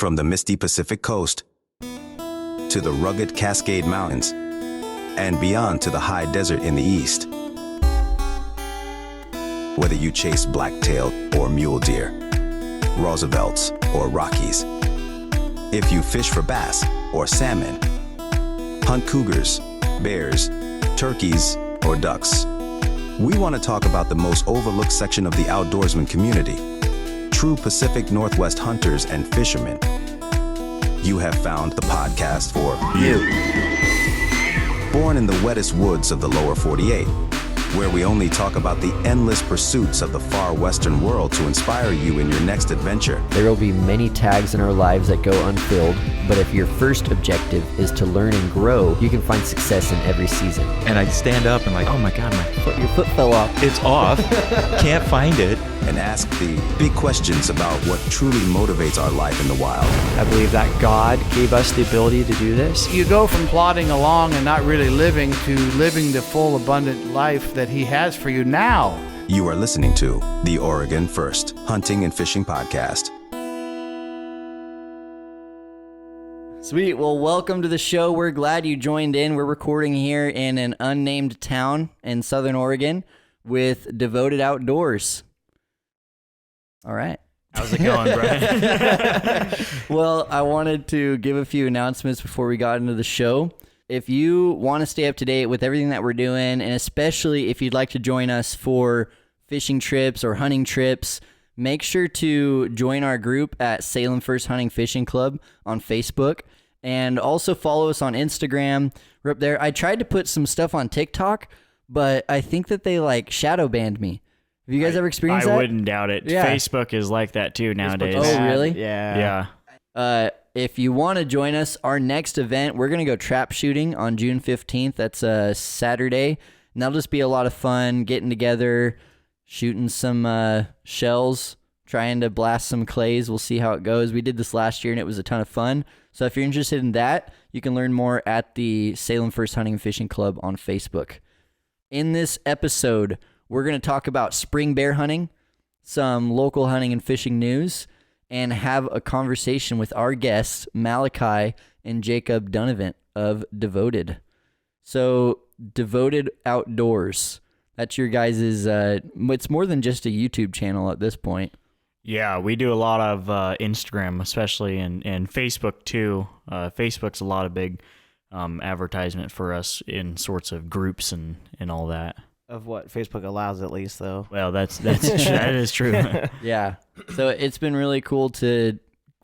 From the misty Pacific coast to the rugged Cascade Mountains and beyond to the high desert in the east. Whether you chase black-tailed or mule deer, Roosevelts or Rockies, if you fish for bass or salmon, hunt cougars, bears, turkeys, or ducks, we want to talk about the most overlooked section of the outdoorsman community, true Pacific Northwest hunters and fishermen. You have found the podcast for you. Born in the wettest woods of the lower 48, where we only talk about the endless pursuits of the far western world to inspire you in your next adventure. There will be many tags in our lives that go unfilled, but if your first objective is to learn and grow, you can find success in every season. And I stand up and like, oh my God, Your foot fell off. it's off. Can't find it. And ask the big questions about what truly motivates our life in the wild. I believe that God gave us the ability to do this. You go from plodding along and not really living to living the full, abundant life that He has for you now. You are listening to the Oregon First Hunting and Fishing Podcast. Sweet. Well, welcome to the show. We're glad you joined in. We're recording here in an unnamed town in Southern Oregon with Devoted Outdoors. All right. How's it going, Brian? Well, I wanted to give a few announcements before we got into the show. If you want to stay up to date with everything that we're doing, and especially if you'd like to join us for fishing trips or hunting trips, make sure to join our group at Salem First Hunting Fishing Club on Facebook, and also follow us on Instagram. We're up there. I tried to put some stuff on TikTok, but I think that they shadow banned me. Have you guys ever experienced that? I wouldn't doubt it. Yeah. Facebook is like that too nowadays. Oh, really? Yeah. If you want to join us, our next event, we're going to go trap shooting on June 15th. That's a Saturday. And that'll just be a lot of fun, getting together, shooting some shells, trying to blast some clays. We'll see how it goes. We did this last year, and it was a ton of fun. So if you're interested in that, you can learn more at the Salem First Hunting and Fishing Club on Facebook. In this episode, we're going to talk about spring bear hunting, some local hunting and fishing news, and have a conversation with our guests, Malachi and Jacob Dunavant of Devoted. So, Devoted Outdoors, that's your guys', it's more than just a YouTube channel at this point. Yeah, we do a lot of Instagram, especially, and Facebook too. Facebook's a lot of big advertisement for us in sorts of groups and all that. Of what Facebook allows, at least, though. Well, that is true. Yeah. So it's been really cool to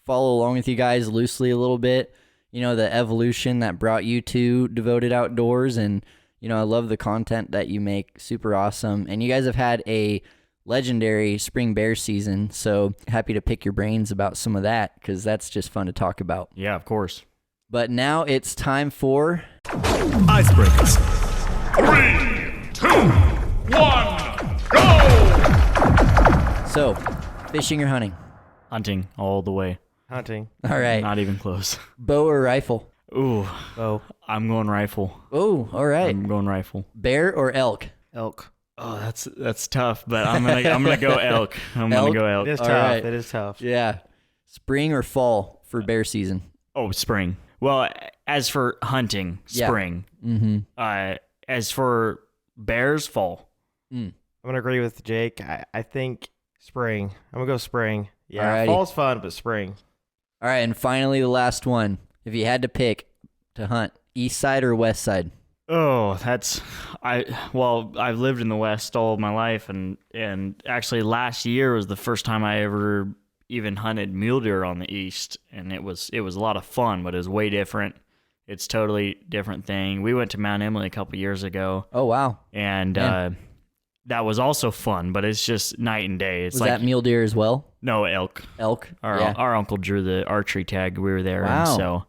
follow along with you guys loosely a little bit. You know, the evolution that brought you to Devoted Outdoors. And, you know, I love the content that you make. Super awesome. And you guys have had a legendary spring bear season. So happy to pick your brains about some of that, because that's just fun to talk about. Yeah, of course. But now it's time for Icebreakers. 3, 2, 1, go! So, fishing or hunting? Hunting all the way. Hunting. All right. Not even close. Bow or rifle? Ooh. Bow. I'm going rifle. Oh, all right. I'm going rifle. Bear or elk? Elk. Oh, that's tough, but I'm gonna go elk. I'm gonna go elk. It is All tough. right. It is tough. Yeah. Spring or fall for bear season? Oh, spring. Well, as for hunting, Yeah. spring. Mm-hmm. As for bears, fall. I'm going to agree with Jake. I think spring. I'm going to go spring. Yeah, Alrighty. fall's fun, but spring. All right, and finally the last one. If you had to pick to hunt, east side or west side? Oh, I've lived in the West all of my life, and actually last year was the first time I ever even hunted mule deer on the East, and it was a lot of fun, but it was way different. It's totally different thing. We went to Mount Emily a couple years ago. Oh, wow. And that was also fun, but it's just night and day. It's Was that mule deer as well? No, elk. Elk? Our uncle drew the archery tag. We were there, Wow. and so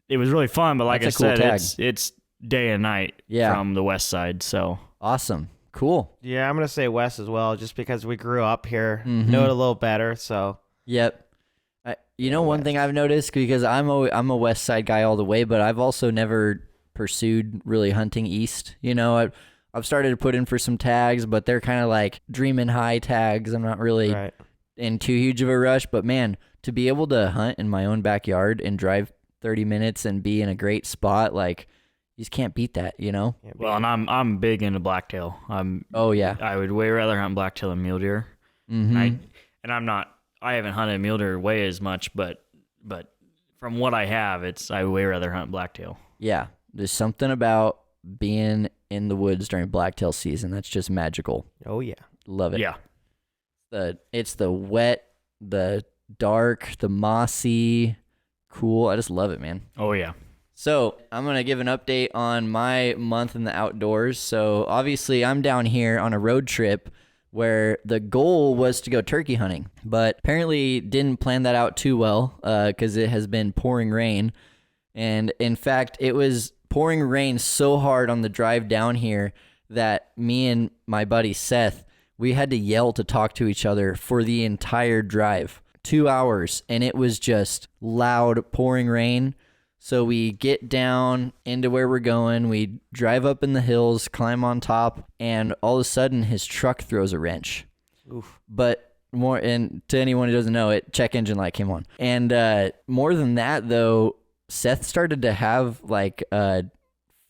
it was really fun. But like That's I a cool said, tag. it's day and night from the west side. So Awesome. Cool. Yeah, I'm going to say west as well, just because we grew up here. Mhm. Know it a little better, so. Yep. One thing I've noticed, because I'm a west side guy all the way, but I've also never pursued really hunting east. You know, I've started to put in for some tags, but they're kind of like dreaming high tags. I'm not really in too huge of a rush, but man, to be able to hunt in my own backyard and drive 30 minutes and be in a great spot, like you just can't beat that, you know? Well, and I'm big into blacktail. Oh yeah. I would way rather hunt blacktail than mule deer. Mm-hmm. I haven't hunted mule deer way as much, but from what I have, I would way rather hunt blacktail. Yeah. There's something about being in the woods during blacktail season that's just magical. Oh yeah. Love it. Yeah. It's the wet, the dark, the mossy, cool. I just love it, man. Oh yeah. So I'm going to give an update on my month in the outdoors. So obviously I'm down here on a road trip where the goal was to go turkey hunting, but apparently didn't plan that out too well because it has been pouring rain. And in fact, it was pouring rain so hard on the drive down here that me and my buddy Seth, we had to yell to talk to each other for the entire drive, 2 hours, and it was just loud pouring rain. So we get down into where we're going, we drive up in the hills, climb on top, and all of a sudden his truck throws a wrench. Oof. But and to anyone who doesn't know it, check engine light came on. And more than that though, Seth started to have like a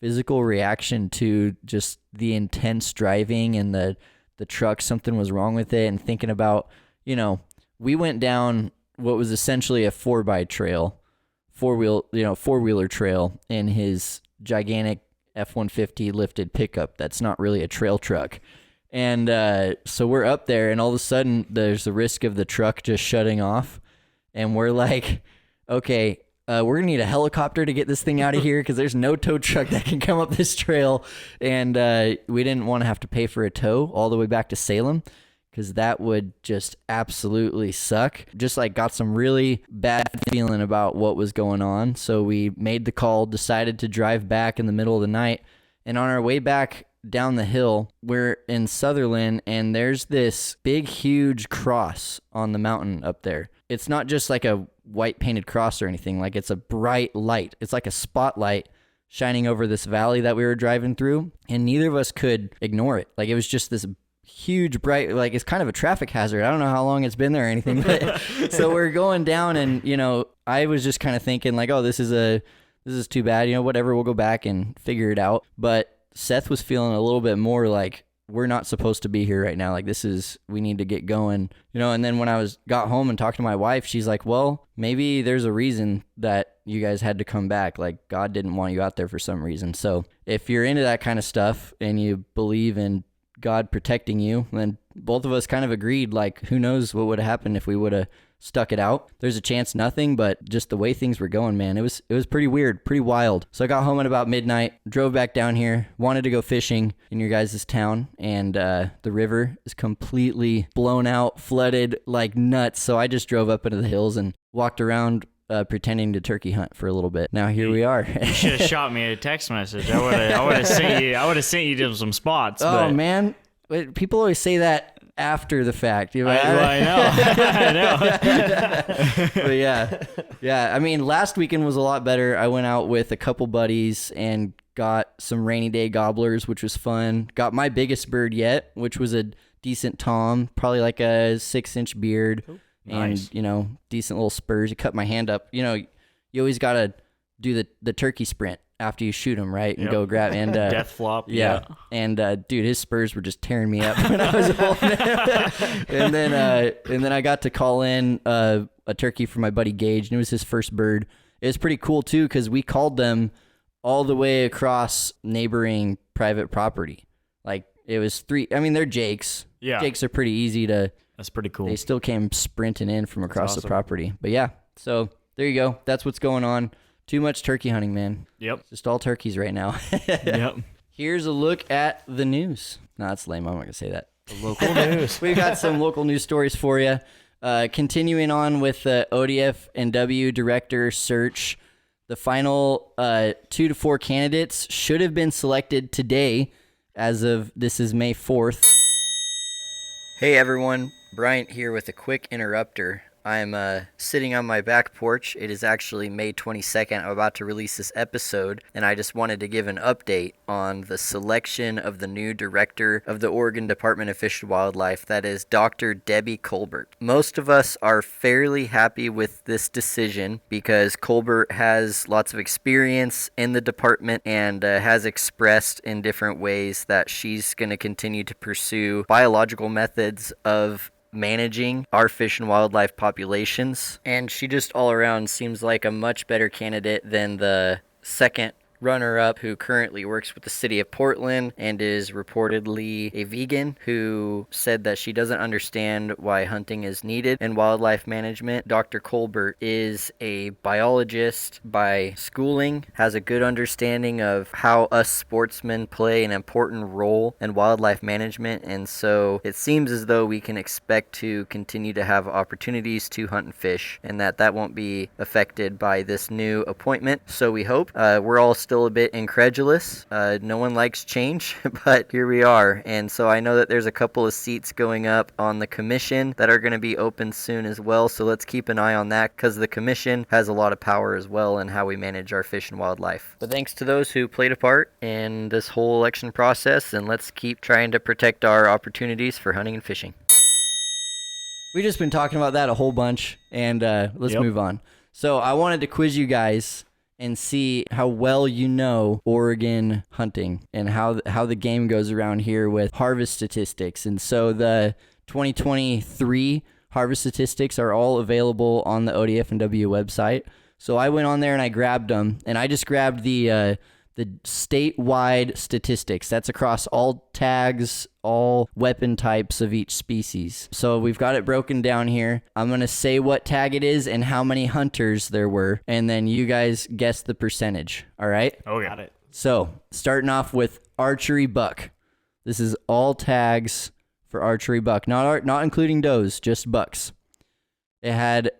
physical reaction to just the intense driving and the truck. Something was wrong with it, and thinking about, we went down what was essentially a 4x trail. Four-wheeler trail in his gigantic F-150 lifted pickup that's not really a trail truck. And so we're up there, and all of a sudden there's the risk of the truck just shutting off. And we're like, okay, we're going to need a helicopter to get this thing out of here because there's no tow truck that can come up this trail. And we didn't want to have to pay for a tow all the way back to Salem, because that would just absolutely suck. Just like got some really bad feeling about what was going on. So we made the call, decided to drive back in the middle of the night. And on our way back down the hill, we're in Sutherland, and there's this big, huge cross on the mountain up there. It's not just like a white painted cross or anything. Like, it's a bright light. It's like a spotlight shining over this valley that we were driving through. And neither of us could ignore it. Like, it was just this huge bright, like, it's kind of a traffic hazard. I don't know how long it's been there or anything, but so we're going down, and I was just kind of thinking like, oh, this is too bad, whatever, we'll go back and figure it out. But Seth was feeling a little bit more like, we're not supposed to be here right now, like we need to get going, and then when I got home and talked to my wife, she's like, well, maybe there's a reason that you guys had to come back, like God didn't want you out there for some reason. So if you're into that kind of stuff and you believe in God protecting you, then both of us kind of agreed, like, who knows what would have happened if we would have stuck it out. There's a chance nothing, but just the way things were going, man, it was pretty weird, pretty wild. So I got home at about midnight, drove back down here, wanted to go fishing in your guys' town, and the river is completely blown out, flooded like nuts. So I just drove up into the hills and walked around pretending to turkey hunt for a little bit. Now here we are. You should have shot me a text message. I would have sent you to some spots. Oh but man, people always say that after the fact. I know. But yeah. I mean, last weekend was a lot better. I went out with a couple buddies and got some rainy day gobblers, which was fun. Got my biggest bird yet, which was a decent tom, probably like a 6-inch beard. Ooh. And, nice. Decent little spurs. You cut my hand up. You always got to do the turkey sprint after you shoot him, right? And go grab and death flop. Yeah. And dude, his spurs were just tearing me up when I was holding it. and then I got to call in a turkey for my buddy Gage, and it was his first bird. It was pretty cool too, because we called them all the way across neighboring private property. Like, it was 3. I mean, they're Jakes. Yeah. Jakes are pretty easy to. That's pretty cool. They still came sprinting in from across the property. But yeah, so there you go. That's what's going on. Too much turkey hunting, man. Yep. Just all turkeys right now. Yep. Here's a look at the news. No, that's lame. I'm not going to say that. The local news. We've got some local news stories for you. Continuing on with the ODFW director search, the final 2 to 4 candidates should have been selected today this is May 4th. Hey everyone, Bryant here with a quick interrupter. I'm sitting on my back porch. It is actually May 22nd. I'm about to release this episode, and I just wanted to give an update on the selection of the new director of the Oregon Department of Fish and Wildlife. That is Dr. Debbie Colbert. Most of us are fairly happy with this decision because Colbert has lots of experience in the department and has expressed in different ways that she's going to continue to pursue biological methods of managing our fish and wildlife populations, and she just all around seems like a much better candidate than the second runner-up who currently works with the city of Portland and is reportedly a vegan, who said that she doesn't understand why hunting is needed in wildlife management. Dr. Colbert is a biologist by schooling, has a good understanding of how us sportsmen play an important role in wildlife management, and so it seems as though we can expect to continue to have opportunities to hunt and fish, and that won't be affected by this new appointment. So we hope. We're all still a bit incredulous. No one likes change, but here we are. And so I know that there's a couple of seats going up on the commission that are going to be open soon as well. So let's keep an eye on that because the commission has a lot of power as well in how we manage our fish and wildlife. But thanks to those who played a part in this whole election process, and let's keep trying to protect our opportunities for hunting and fishing. We've just been talking about that a whole bunch, and let's move on. So I wanted to quiz you guys and see how well you know Oregon hunting and how the game goes around here with harvest statistics. And so the 2023 harvest statistics are all available on the ODFW website. So I went on there and I grabbed them, and I just grabbed the statewide statistics. That's across all tags, all weapon types of each species. So we've got it broken down here. I'm going to say what tag it is and how many hunters there were, and then you guys guess the percentage. All right? Oh, Got it. So starting off with archery buck. This is all tags for archery buck, not including does, just bucks. It had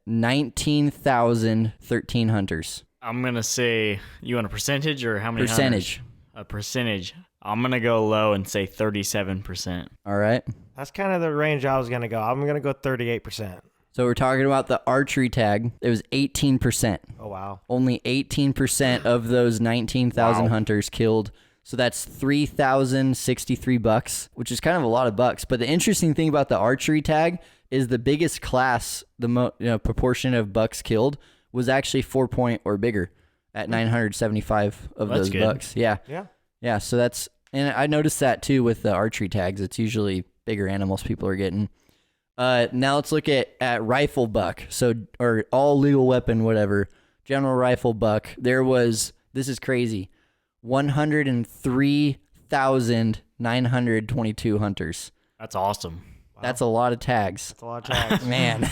19,013 hunters. I'm going to say, you want a percentage or how many Percentage. hunters? A percentage. I'm going to go low and say 37%. All right. That's kind of the range I was going to go. I'm going to go 38%. So we're talking about the archery tag. It was 18%. Oh, wow. Only 18% of those 19,000 hunters killed. So that's 3,063 bucks, which is kind of a lot of bucks. But the interesting thing about the archery tag is the biggest class, the proportion of bucks killed, was actually 4-point or bigger at 975 of those good. bucks. Yeah. Yeah. So that's, and I noticed that too with the archery tags. It's usually bigger animals people are getting. Now let's look at rifle buck. So, or all legal weapon, whatever. General rifle buck. There was, this is crazy, 103,922 hunters. That's awesome. Wow. That's a lot of tags. That's a lot of tags. Man.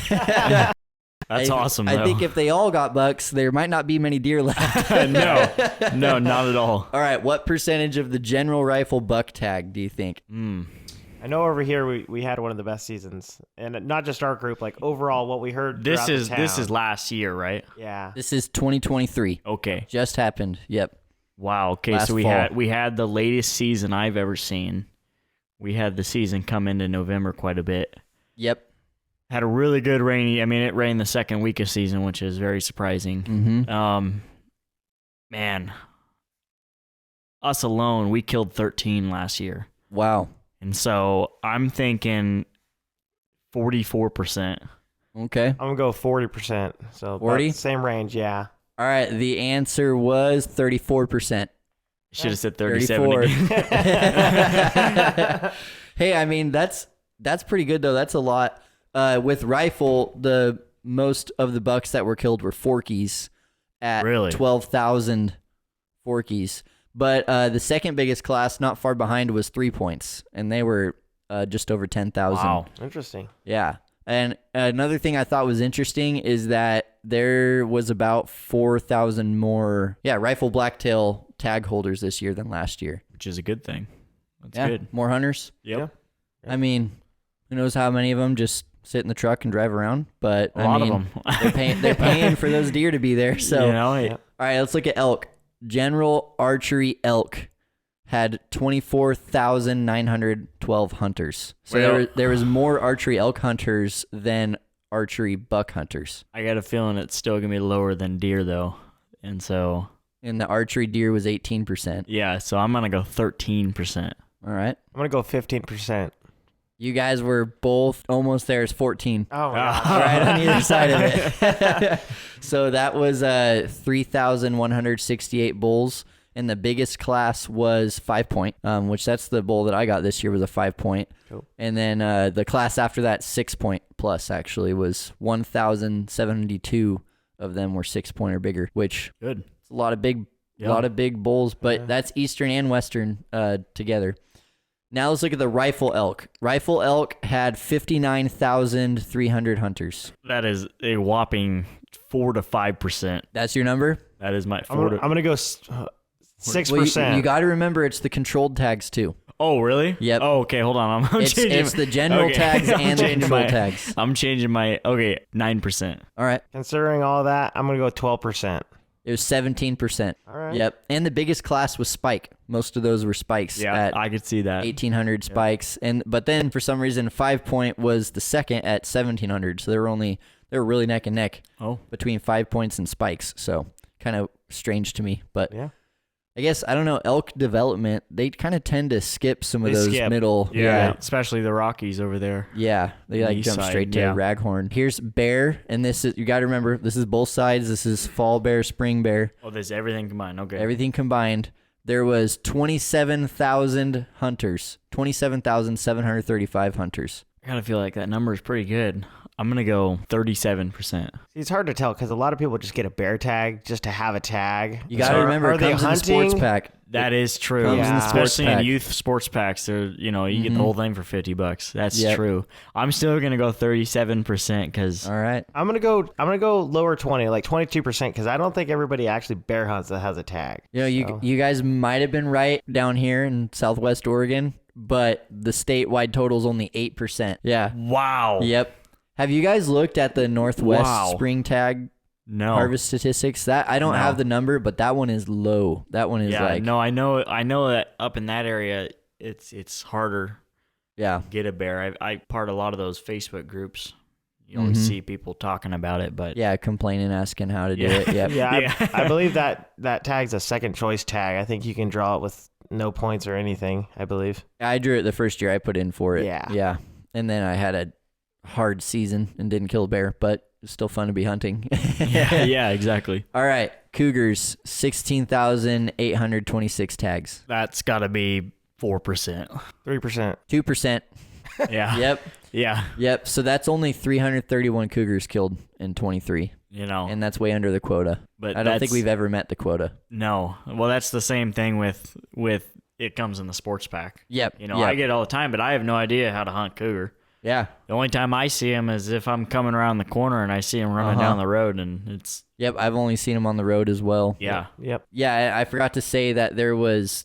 That's awesome, though. I think if they all got bucks, there might not be many deer left. No, not at all. All right, what percentage of the general rifle buck tag do you think? I know over here we had one of the best seasons, and not just our group, like overall what we heard. This throughout is the town. last year, right? Yeah. This is 2023. Okay. Just happened. Yep. Wow. Okay. Last So we fall. had the latest season I've ever seen. We had the season come into November quite a bit. Yep. Had a really good rainy. I mean, it rained the second week of season, which is very surprising. Mm-hmm. Man, us alone, we killed 13 last year. Wow. And so I'm thinking 44%. Okay. I'm going to go 40%. So 40? Same range, yeah. All right. The answer was 34%. Should have said 37 34. again. Hey, I mean, that's pretty good, though. That's a lot. With rifle, the most of the bucks that were killed were forkies at Really? 12,000 forkies. But the second biggest class, not far behind, was 3-points, and they were just over 10,000. Wow. Interesting. Yeah. And another thing I thought was interesting is that there was about 4,000 more, rifle blacktail tag holders this year than last year. Which is a good thing. That's Yeah, good. more hunters. Yep. I mean, who knows how many of them just sit in the truck and drive around, but A lot of them. they're paying for those deer to be there. So, You know, Yeah. all right, let's look at elk. General archery elk had 24,912 hunters. So Well- there was more archery elk hunters than archery buck hunters. I got a feeling it's still gonna be lower than deer though, and so And the archery deer was 18%. yeah, so I'm gonna go 13%. All right. I'm gonna go 15%. You guys were both almost there. It's 14. Oh my God. Right on either side of it. So that was 3,168 bulls. And the biggest class was 5 point, which that's the bull that I got this year was a 5 point. Cool. And then the class after that, 6 point plus actually was 1,072 of them were 6 point or bigger, which Good. is a lot of big bulls, but that's Eastern and Western together. Now let's look at the rifle elk. Rifle elk had 59,300 hunters. That is a whopping 4 to 5%. That's your number? That is my I'm 4 gonna, to. I'm gonna go 6%. Well, you got to remember it's the controlled tags too. Oh, really? Yep. Oh, okay. Hold on. I'm It's changing. the general tags I'm and the changing control my- tags. I'm changing my 9%. All right. Considering all that, I'm gonna go 12%. It was 17%. All right. Yep. And the biggest class was spike. Most of those were spikes Yeah, at I could see that. 1,800 spikes. But then for some reason 5 point was the second at 1,700. So they were really neck and neck between 5 points and spikes. So kind of strange to me, but Yeah. I guess, I don't know, elk development, they kind of tend to skip some of They those skip. middle. Yeah, especially the Rockies over there. Yeah, they like east jump side, straight to yeah. raghorn. Here's bear, and this is, you got to remember, this is both sides. This is fall bear, spring bear, Oh, there's everything combined. Okay. everything combined. There was 27,000 hunters, 27,735 hunters. I kind of feel like that number is pretty good. I'm gonna go 37%. See, it's hard to tell because a lot of people just get a bear tag just to have a tag. You got to So remember, are it they comes in the sports hunting? pack. That is true. Comes in the sports Especially pack. in youth sports packs, they're you get the whole thing for $50. That's Yep. true. I'm still gonna go 37% because All right. I'm gonna go lower 20, like 22%, because I don't think everybody actually bear hunts that has a tag. You know, So- you guys might have been right down here in Southwest Oregon, but the statewide total is only 8%. Yeah. wow. Yep. Have you guys looked at the Northwest Wow. spring tag No. harvest statistics? That I don't No. have the number, but that one is low. That one is Yeah. like No, I know that up in that area, it's harder yeah. to get a bear. I part a lot of those Facebook groups. You always see people talking about it, but Yeah, complaining, asking how to do Yeah. it. Yep. Yeah, Yeah. I believe that tag's a second choice tag. I think you can draw it with no points or anything, I believe. I drew it the first year I put in for it. Yeah. Yeah. And then I had a hard season and didn't kill a bear, but it's still fun to be hunting. yeah, exactly. All right. Cougars, 16,826 tags. That's got to be 4%. 3%. 2%. Yeah. Yep. Yeah. Yep. So that's only 331 cougars killed in 23. And that's way under the quota. But I don't think we've ever met the quota. No. Well, that's the same thing with it comes in the sports pack. Yep. Yep. Yep. I get it all the time, but I have no idea how to hunt cougar. Yeah. The only time I see them is if I'm coming around the corner and I see them running down the road, and it's Yep. I've only seen them on the road as well. yeah. Yep. Yeah. I forgot to say that there was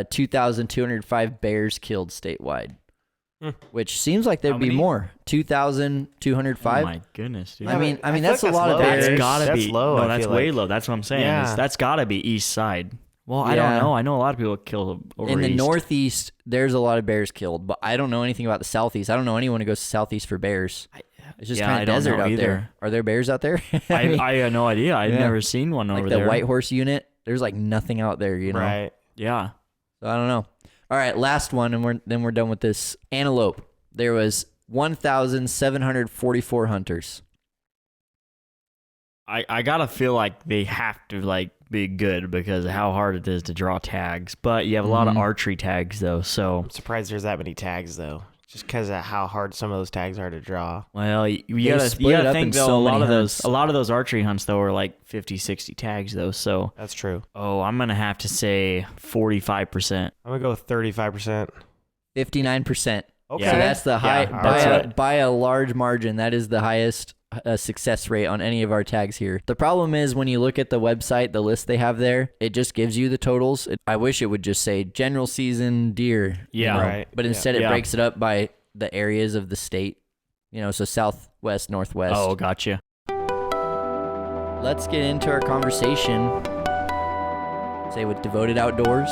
2,205 bears killed statewide, which seems like there'd How be many? more. 2,205. Oh my goodness, dude. I mean, feel that's like a lot low. of bears. That's gotta That's be low, No, I that's feel way like. low. That's what I'm saying. Yeah. That's gotta be east side. Well, I don't Yeah. know. I know a lot of people kill over In the east. Northeast, there's a lot of bears killed, but I don't know anything about the Southeast. I don't know anyone who goes to Southeast for bears. It's just yeah, kind I of don't desert know out either. there. Are there bears out there? mean, I had no idea. I'd Yeah. never seen one like over the there. White Horse unit, there's like nothing out there, you know? Right. Yeah. So I don't know. All right, last one, and we're done with this. Antelope. There was 1,744 hunters. I gotta feel like they have to like be good because of how hard it is to draw tags. But you have a lot of archery tags though, so I'm surprised there's that many tags, though, just because of how hard some of those tags are to draw. well you They gotta split it up think in though so a lot many of hunts. those archery hunts though are like 50, 60 tags though. So That's true. I'm gonna have to say 45%. I'm going to go 35%. 59%. Okay. So that's the high Yeah, by a large margin. That is the highest success rate on any of our tags here. The problem is when you look at the website, the list they have there, it just gives you the totals. I wish it would just say general season deer. you Yeah. know, Right. But instead it Yeah. breaks it up by the areas of the state. So southwest, northwest. Oh, gotcha. Let's get into our conversation. Say with Devoted Outdoors.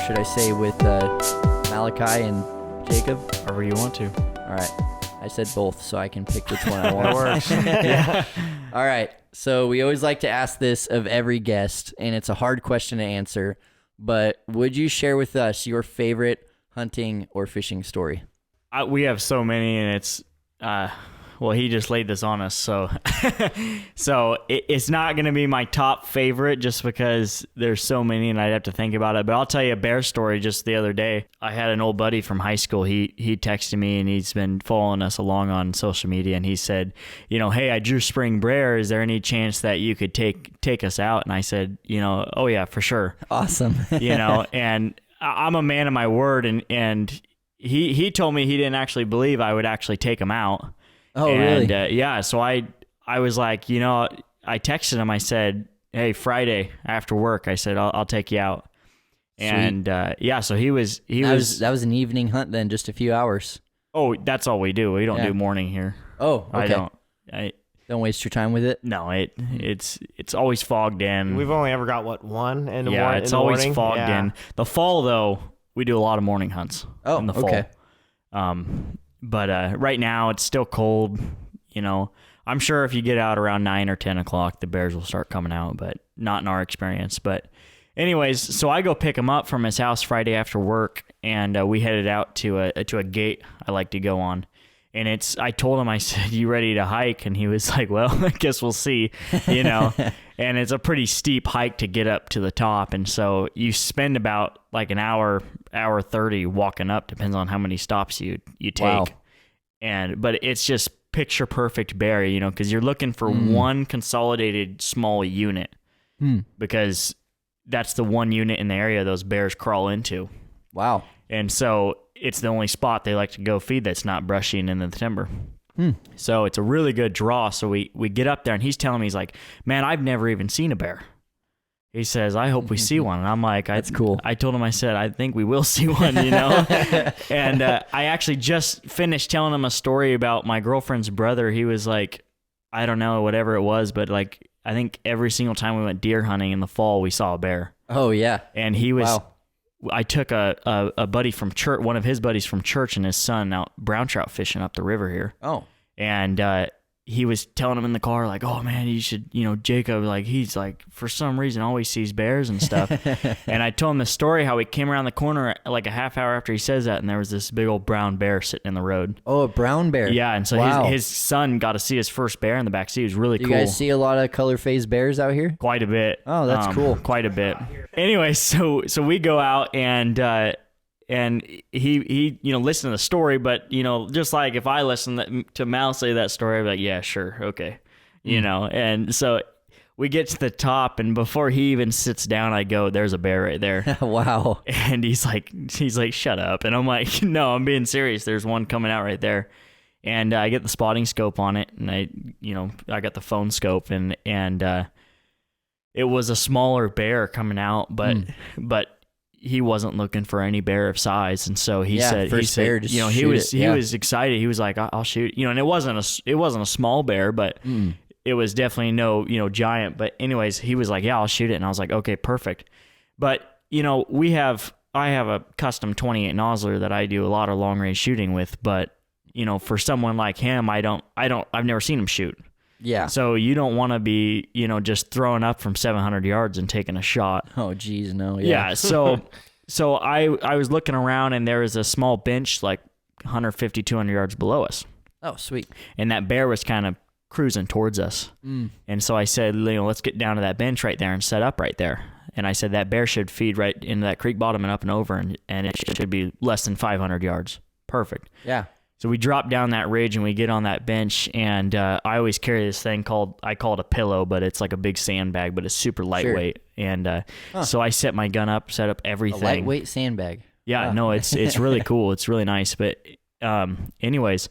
should I say with Malachi and Jacob? However you want to. All right. I said both, so I can pick which one I want. That works. Yeah. All right. So we always like to ask this of every guest, and it's a hard question to answer, but would you share with us your favorite hunting or fishing story? We have so many, and it's well, he just laid this on us, so it's not going to be my top favorite just because there's so many and I'd have to think about it. But I'll tell you a bear story. Just the other day, I had an old buddy from high school. He texted me, and he's been following us along on social media, and he said, hey, I drew spring bear. Is there any chance that you could take us out? And I said, oh yeah, for sure. Awesome. And I'm a man of my word, and he told me he didn't actually believe I would actually take him out. Oh, really? Yeah. So I was like, I texted him. I said, hey, Friday after work, I said, I'll take you out. Sweet. And so he was. That was an evening hunt then, just a few hours. Oh, that's all we do. We don't do morning here. Oh, okay. Don't waste your time with it. No, it's always fogged in. We've only ever got one in the morning. Yeah, it's always fogged in. The fall though, we do a lot of morning hunts. Oh, in the fall. Okay. But right now it's still cold. I'm sure if you get out around 9 or 10 o'clock, the bears will start coming out, but not in our experience. But anyways, so I go pick him up from his house Friday after work, and we headed out to a gate I like to go on. And I told him, I said, you ready to hike? And he was like, well, I guess we'll see, And it's a pretty steep hike to get up to the top. And so you spend about like an hour 30 walking up, depends on how many stops you take. Wow. But it's just picture perfect bear, because you're looking for one consolidated small unit because that's the one unit in the area those bears crawl into. Wow. And so it's the only spot they like to go feed that's not brushing in the timber. So it's a really good draw. So we get up there, and he's telling me, he's like, man, I've never even seen a bear. He says, I hope we see one. And I'm like, that's cool. I told him, I said, I think we will see one, And I actually just finished telling him a story about my girlfriend's brother. He was like, I don't know, whatever it was, but like, I think every single time we went deer hunting in the fall, we saw a bear. Oh, yeah. And he was... Wow. I took a buddy from church, one of his buddies from church, and his son out brown trout fishing up the river here. Oh. And he was telling him in the car, like, oh man, you should, Jacob, like, he's like, for some reason always sees bears and stuff. And I told him the story how he came around the corner like a half hour after he says that, and there was this big old brown bear sitting in the road. Oh, a brown bear. Yeah, and so his son got to see his first bear in the back seat. It was really cool. You guys see a lot of color-phased bears out here? Quite a bit. Oh, that's cool. Quite a bit. Anyway, so we go out, and he listened to the story, but just like if I listen to Mal say that story, I'm like, yeah, sure, okay, and so we get to the top, and before he even sits down, I go, there's a bear right there. Wow. And he's like, shut up. And I'm like, no, I'm being serious. There's one coming out right there. And I get the spotting scope on it, and I got the phone scope, and it was a smaller bear coming out, but he wasn't looking for any bear of size, and so he said, he was excited. He was like, I'll shoot, and it wasn't a small bear, but it was definitely no giant. But anyways, he was like, yeah, I'll shoot it, and I was like, okay, perfect. But I have a custom 28 nozzler that I do a lot of long range shooting with, but for someone like him, I've never seen him shoot. Yeah. So you don't want to be, just throwing up from 700 yards and taking a shot. Oh, geez, no. Yeah. So I was looking around, and there was a small bench like 150, 200 yards below us. Oh, sweet. And that bear was kind of cruising towards us. And so I said, let's get down to that bench right there and set up right there. And I said, that bear should feed right into that creek bottom and up and over, and it should be less than 500 yards. Perfect. Yeah. So we drop down that ridge, and we get on that bench, and I always carry this thing I call it a pillow, but it's like a big sandbag, but it's super lightweight. Sure. And so I set my gun up, set up everything. A lightweight sandbag. Yeah, no, it's really cool. It's really nice. But anyways,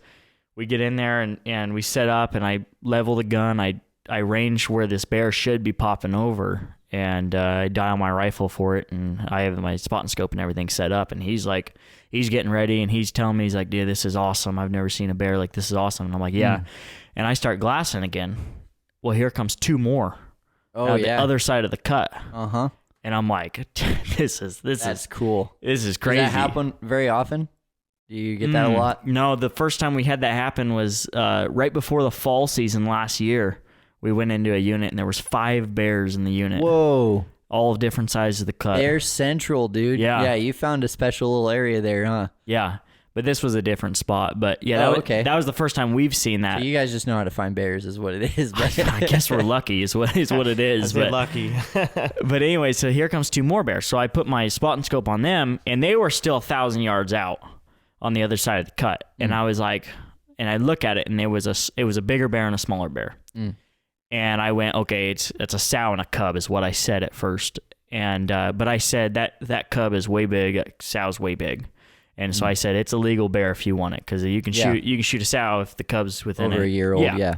we get in there, and we set up, and I level the gun. I range where this bear should be popping over, and I dial my rifle for it, and I have my spot and scope and everything set up, and he's getting ready, and he's telling me, he's like, dude, this is awesome. I've never seen a bear like this. Is awesome. And I'm like, yeah. And I start glassing again. Well, here comes two more. Oh, the other side of the cut. Uh-huh. And I'm like, this is cool. This is Does crazy. that happen very often? Do you get that a lot? No, the first time we had that happen was right before the fall season last year. We went into a unit and there was 5 bears in the unit. Whoa. All of different sizes of the cut. Bear Central, dude. Yeah. Yeah, you found a special little area there, huh? Yeah. But this was a different spot. But yeah, that was the first time we've seen that. So you guys just know how to find bears is what it is. But I guess we're lucky is what it is. But lucky. But anyway, so here comes 2 more bears. So I put my spot and scope on them, and they were still 1,000 yards out on the other side of the cut. And I was like, and I look at it, and it was a bigger bear and a smaller bear. And I went, okay, it's a sow and a cub is what I said at first. And but I said that cub is way big, that sow's way big. And so I said it's a legal bear if you want it, because you can shoot a sow if the cub's within over a year old. Yeah.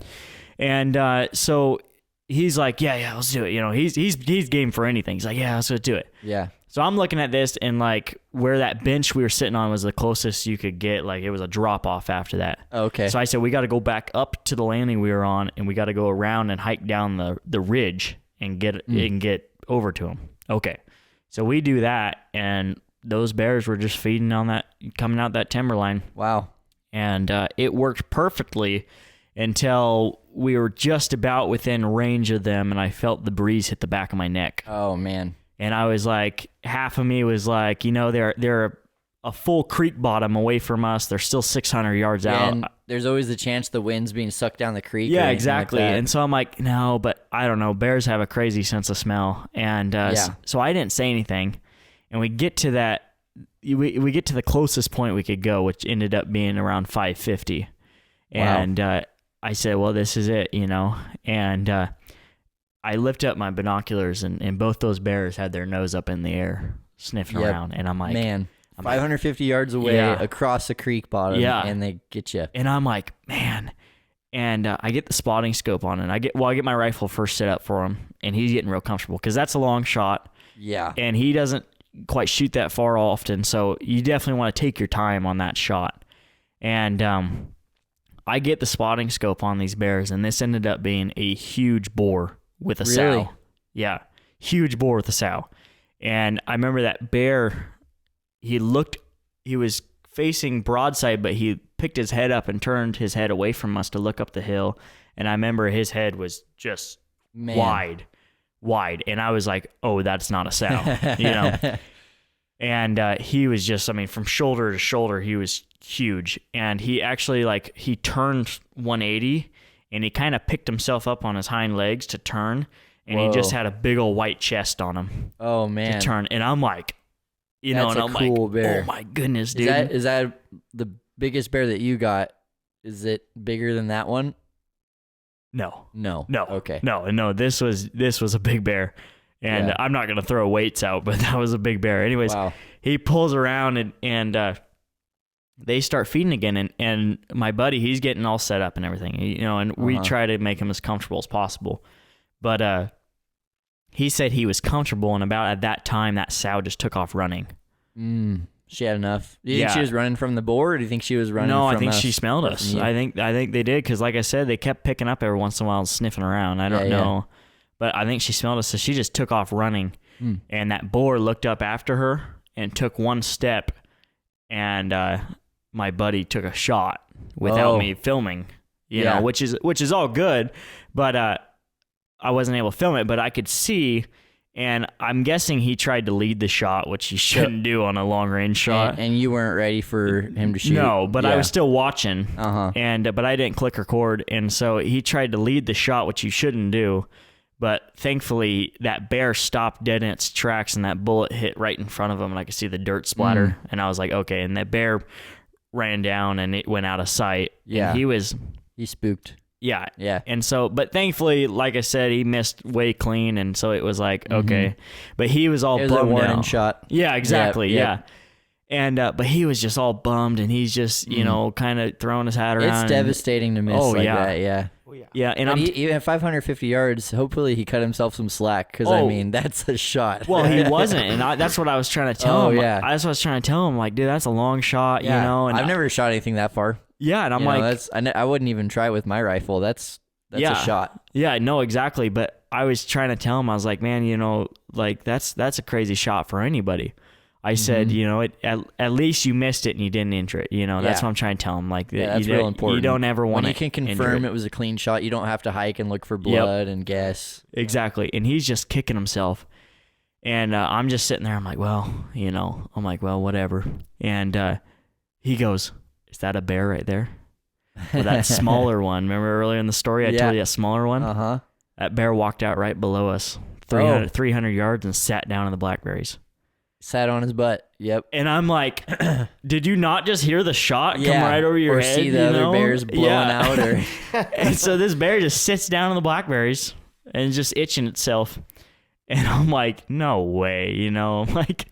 And so he's like, yeah, let's do it. You know, he's game for anything. He's like, yeah, let's go do it. Yeah. So I'm looking at this, and like where that bench we were sitting on was the closest you could get. Like it was a drop off after that. Okay. So I said we got to go back up to the landing we were on, and we got to go around and hike down the ridge and get over to him. Okay. So we do that, and those bears were just feeding on that, coming out that timberline. Wow. And it worked perfectly until we were just about within range of them, and I felt the breeze hit the back of my neck. Oh man. And I was like, half of me was like, you know, they're a full creek bottom away from us. They're still 600 yards out. And there's always the chance the wind's being sucked down the creek. Yeah, exactly. Like and so I'm like, no, but I don't know. Bears have a crazy sense of smell. And so I didn't say anything. And we get to that, we get to the closest point we could go, which ended up being around 550. Wow. And I said, well, this is it, you know. And I lift up my binoculars, and both those bears had their nose up in the air, sniffing around. And I'm like, man, 550 yards away across the creek bottom, and they get you. And I'm like, man. And I get the spotting scope on, and I get my rifle first set up for him, and he's getting real comfortable because that's a long shot. Yeah. And he doesn't quite shoot that far often, so you definitely want to take your time on that shot. And I get the spotting scope on these bears, and this ended up being a huge boar with a sow. Yeah, huge boar with a sow. And I remember that bear, he was facing broadside, but he picked his head up and turned his head away from us to look up the hill. And I remember his head was just wide. And I was like, oh, that's not a sow, you know? And he was just, I mean, from shoulder to shoulder, he was huge. And he actually, he turned 180, and he kind of picked himself up on his hind legs to turn, and he just had a big old white chest on him. Oh, man. To turn. And I'm like, you know, and I'm cool like, bear. oh my goodness, dude. Is that the biggest bear that you got? Is it bigger than that one? No. Okay. No. This was a big bear, and I'm not gonna throw weights out, but that was a big bear. Anyways, he pulls around and they start feeding again, and my buddy, he's getting all set up and everything, you know, and we try to make him as comfortable as possible, but he said he was comfortable, and about at that time, that sow just took off running. She had enough. Do you think she was running from the boar, or do you think she was running from us? No, I think she smelled us. I think they did, because like I said, they kept picking up every once in a while and sniffing around. I don't know. But I think she smelled us, so she just took off running. And that boar looked up after her and took one step, and my buddy took a shot without me filming, you know, which is all good, but I wasn't able to film it, but I could see. And I'm guessing he tried to lead the shot, which he shouldn't do on a long-range shot. And you weren't ready for him to shoot? No, but I was still watching, but I didn't click record, and so he tried to lead the shot, which you shouldn't do. But thankfully, that bear stopped dead in its tracks, and that bullet hit right in front of him, and I could see the dirt splatter. And I was like, okay. And that bear ran down, and it went out of sight. Yeah. And he spooked. Yeah. And so, but thankfully, like I said, he missed way clean, and so it was like, okay. But he was all bummed out. It was a warning shot. Yeah, exactly. Yeah. And but he was just all bummed, and he's just, you know, kind of throwing his hat around. It's devastating to miss that, yeah. Yeah, and even at 550 yards, hopefully he cut himself some slack, because I mean, that's a shot. Well, he wasn't, and that's what I was trying to tell him. Yeah. That's what I was trying to tell him, like, dude, that's a long shot, you know. And I've never shot anything that far. Yeah, and I'm like, I wouldn't even try with my rifle. That's a shot. Yeah, no, exactly. But I was trying to tell him, I was like, man, you know, like that's a crazy shot for anybody. I said, you know, at least you missed it and you didn't injure it. You know, that's what I'm trying to tell him. Like, that's real important. You don't ever want to. When you can confirm it was a clean shot, you don't have to hike and look for blood and guess. Exactly. And he's just kicking himself. And I'm just sitting there. I'm like, well, you know, whatever. And he goes, is that a bear right there? Well, that smaller one. Remember earlier in the story, I told you a smaller one? Uh-huh. That bear walked out right below us, 300 yards, and sat down in the blackberries. Sat on his butt. Yep. And I'm like, did you not just hear the shot come right over your head? Or see the other bears blowing out? Or And so this bear just sits down in the blackberries and just itching itself. And I'm like, no way, you know? I'm like,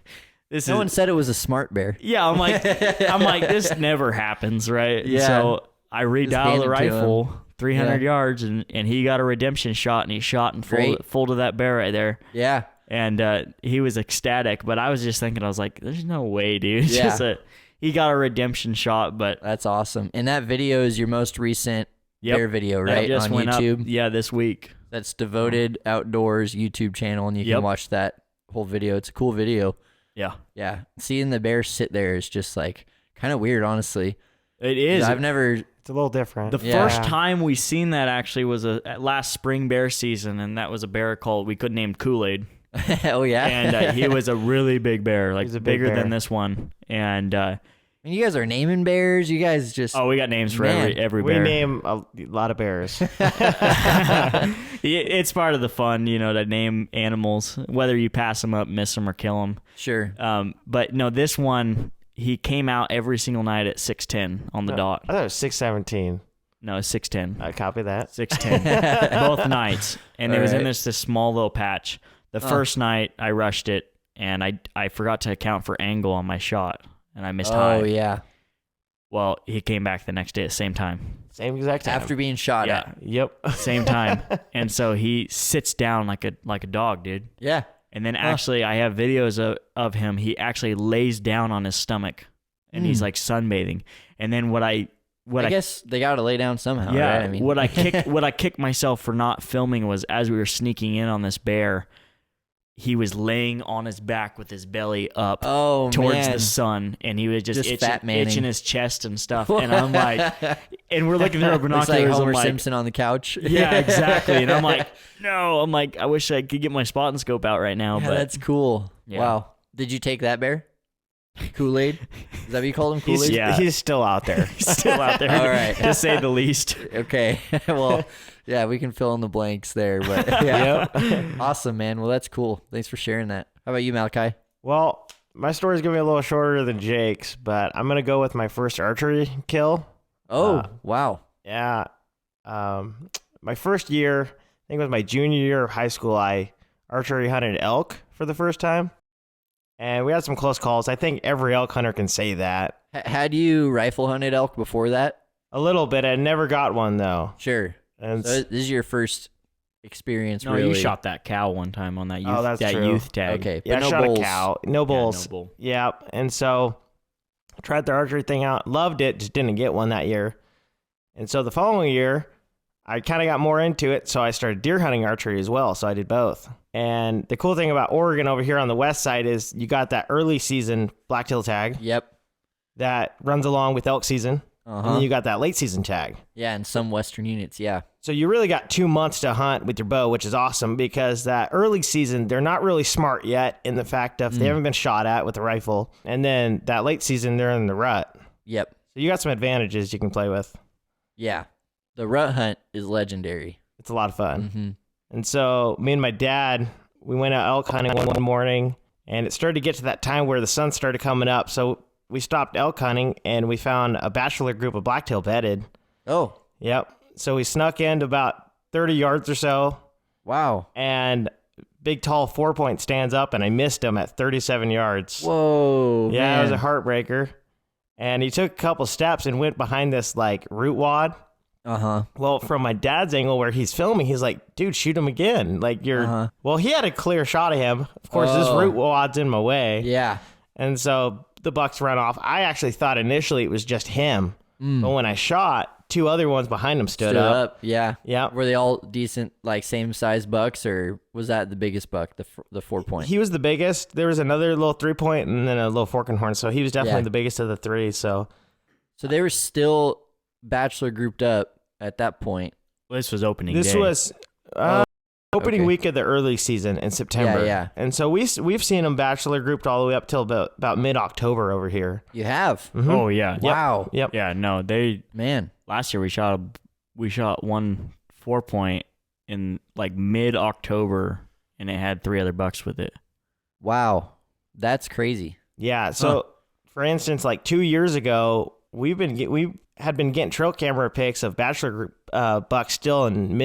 no one said it was a smart bear. Yeah, I'm like, this never happens, right? Yeah. So I redialed the rifle 300 Yeah. yards, and he got a redemption shot, and he shot and full to that bear right there. Yeah. And he was ecstatic, but I was just thinking, I was like, there's no way, dude. It's Yeah. just he got a redemption shot, but That's awesome. And that video is your most recent bear video, right? That just on went YouTube. up, this week. That's Devoted Outdoors YouTube channel, and you can watch that whole video. It's a cool video. Yeah. Yeah. Seeing the bear sit there is just like kind of weird, honestly. It is. I've never. It's a little different. The first time we seen that actually was at last spring bear season, and that was a bear we could name Kool-Aid. Oh, yeah. And he was a really big bear, like bigger bear. than this one. And And you guys are naming bears. You guys just. we got names for Man. every we bear. name a lot of bears. It's part of the fun, you know, to name animals, whether you pass them up, miss them, or kill them. Sure. But no, this one, he came out every single night at 6:10 on the dot. I thought it was 6:17. No, it's 6:10. I copy that. 6:10, both nights, and it was in Alright. this small little patch. The first night I rushed it, and I forgot to account for angle on my shot, and I missed high. Oh, yeah. Well, he came back the next day at the same time. Same exact time. After being shot at. Yep. Same time. And so he sits down like a dog, dude. Yeah. And then actually I have videos of him. He actually lays down on his stomach and he's like sunbathing. And then I guess they got to lay down somehow. yeah, Right? I mean, what I kicked myself for not filming was as we were sneaking in on this bear, he was laying on his back with his belly up towards man. the sun, and he was just fat manning. itching his chest and stuff. And I'm like, and we're looking through our It's binoculars. like Homer I'm like, Simpson on the couch. yeah, exactly. And I'm like, no. I'm like, I wish I could get my spot and scope out right now. Yeah, but that's cool. Yeah. Wow. Did you take that bear? Kool-Aid? Is that what you called him? Kool-Aid? Yeah. He's still out there. still out there. All right. To say the least. Okay. Well, yeah, we can fill in the blanks there. But yeah. Awesome, man. Well, that's cool. Thanks for sharing that. How about you, Malachi? Well, my story's going to be a little shorter than Jake's, but I'm going to go with my first archery kill. Oh, wow. Yeah. My first year, I think it was my junior year of high school, I archery hunted elk for the first time. And we had some close calls. I think every elk hunter can say that. Had you rifle hunted elk before that? A little bit. I never got one, though. Sure. And So this is your first experience, No, really? you shot that cow one time on that youth, Oh, that's that true. youth tag. Okay. yeah, But I no shot bulls. a cow. No bulls. no bull. Yeah. And so I tried the archery thing out. Loved it. Just didn't get one that year. And so the following year, I kind of got more into it. So I started deer hunting archery as well. So I did both. And the cool thing about Oregon over here on the west side is you got that early season blacktail tag Yep. that runs along with elk season. And Uh-huh. then you got that late season tag. Yeah, in some Western units, yeah. So you really got 2 months to hunt with your bow, which is awesome because that early season, they're not really smart yet in the fact of they haven't been shot at with a rifle. And then that late season, they're in the rut. Yep. So you got some advantages you can play with. Yeah. The rut hunt is legendary. It's a lot of fun. Mm-hmm. And so me and my dad, we went out elk hunting one morning, and it started to get to that time where the sun started coming up. So we stopped elk hunting, and we found a bachelor group of blacktail bedded. Oh, Yep. So we snuck in about 30 yards or so, wow. and big, tall 4-point stands up, and I missed him at 37 yards. Whoa, Yeah, man. it was a heartbreaker. And he took a couple steps and went behind this, like, root wad. Uh-huh. Well, from my dad's angle where he's filming, he's like, dude, shoot him again. Like, Uh-huh. Well, he had a clear shot of him. Of course, this Oh. root wad's in my way. Yeah. And so the bucks ran off. I actually thought initially it was just him. But when I shot, 2 other ones behind him stood up. Yeah. Yeah. Were they all decent, like same size bucks, or was that the biggest buck, the 4-point? He was the biggest. There was another little 3-point and then a little forking horn. So he was definitely Yeah. the biggest of the 3. So they were still bachelor grouped up at that point. Well, this was opening this day. was opening okay. week of the early season in September. Yeah. And so we've seen them bachelor grouped all the way up till about mid-October over here. You have? Oh yeah. Wow. Yep. Yeah. No, they Man. last year we shot one 4-point in like mid-October, and it had 3 other bucks with it. Wow. That's crazy. Yeah. So for instance, like 2 years ago, we had been getting trail camera pics of bachelor group bucks still in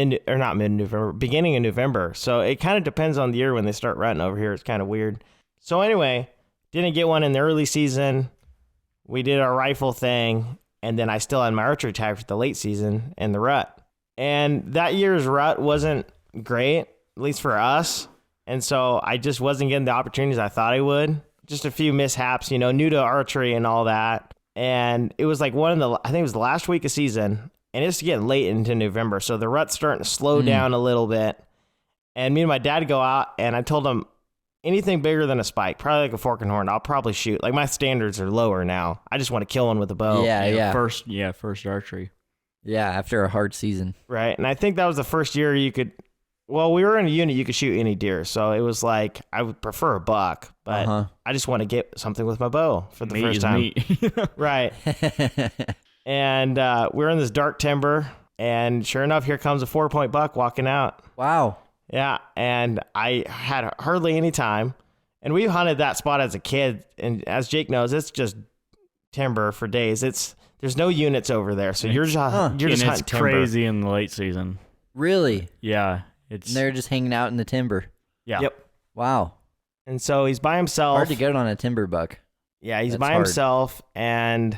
beginning of November. So it kind of depends on the year when they start rutting over here. It's kind of weird. So anyway, didn't get one in the early season. We did our rifle thing, and then I still had my archery tag for the late season and the rut. And that year's rut wasn't great, at least for us. And so I just wasn't getting the opportunities I thought I would. Just a few mishaps, new to archery and all that. And it was like I think it was the last week of season, and it's getting late into November. So the rut's starting to slow down a little bit. And me and my dad go out, and I told him anything bigger than a spike, probably like a forking horn, I'll probably shoot. Like my standards are lower now. I just want to kill one with a bow. Yeah. First archery. Yeah, after a hard season. Right. And I think that was the first year we were in a unit, you could shoot any deer. So it was like, I would prefer a buck, but I just want to get something with my bow for the first time. Right. And we're in this dark timber, and sure enough, here comes a 4-point buck walking out. Wow. Yeah. And I had hardly any time. And we hunted that spot as a kid. And as Jake knows, it's just timber for days. There's no units over there. So you're just hunting it's timber. crazy in the late season. Really? Yeah. And they're just hanging out in the timber. Yeah. Yep. Wow. And so he's by himself. Hard to get on a timber buck. Yeah, he's That's by hard. himself, and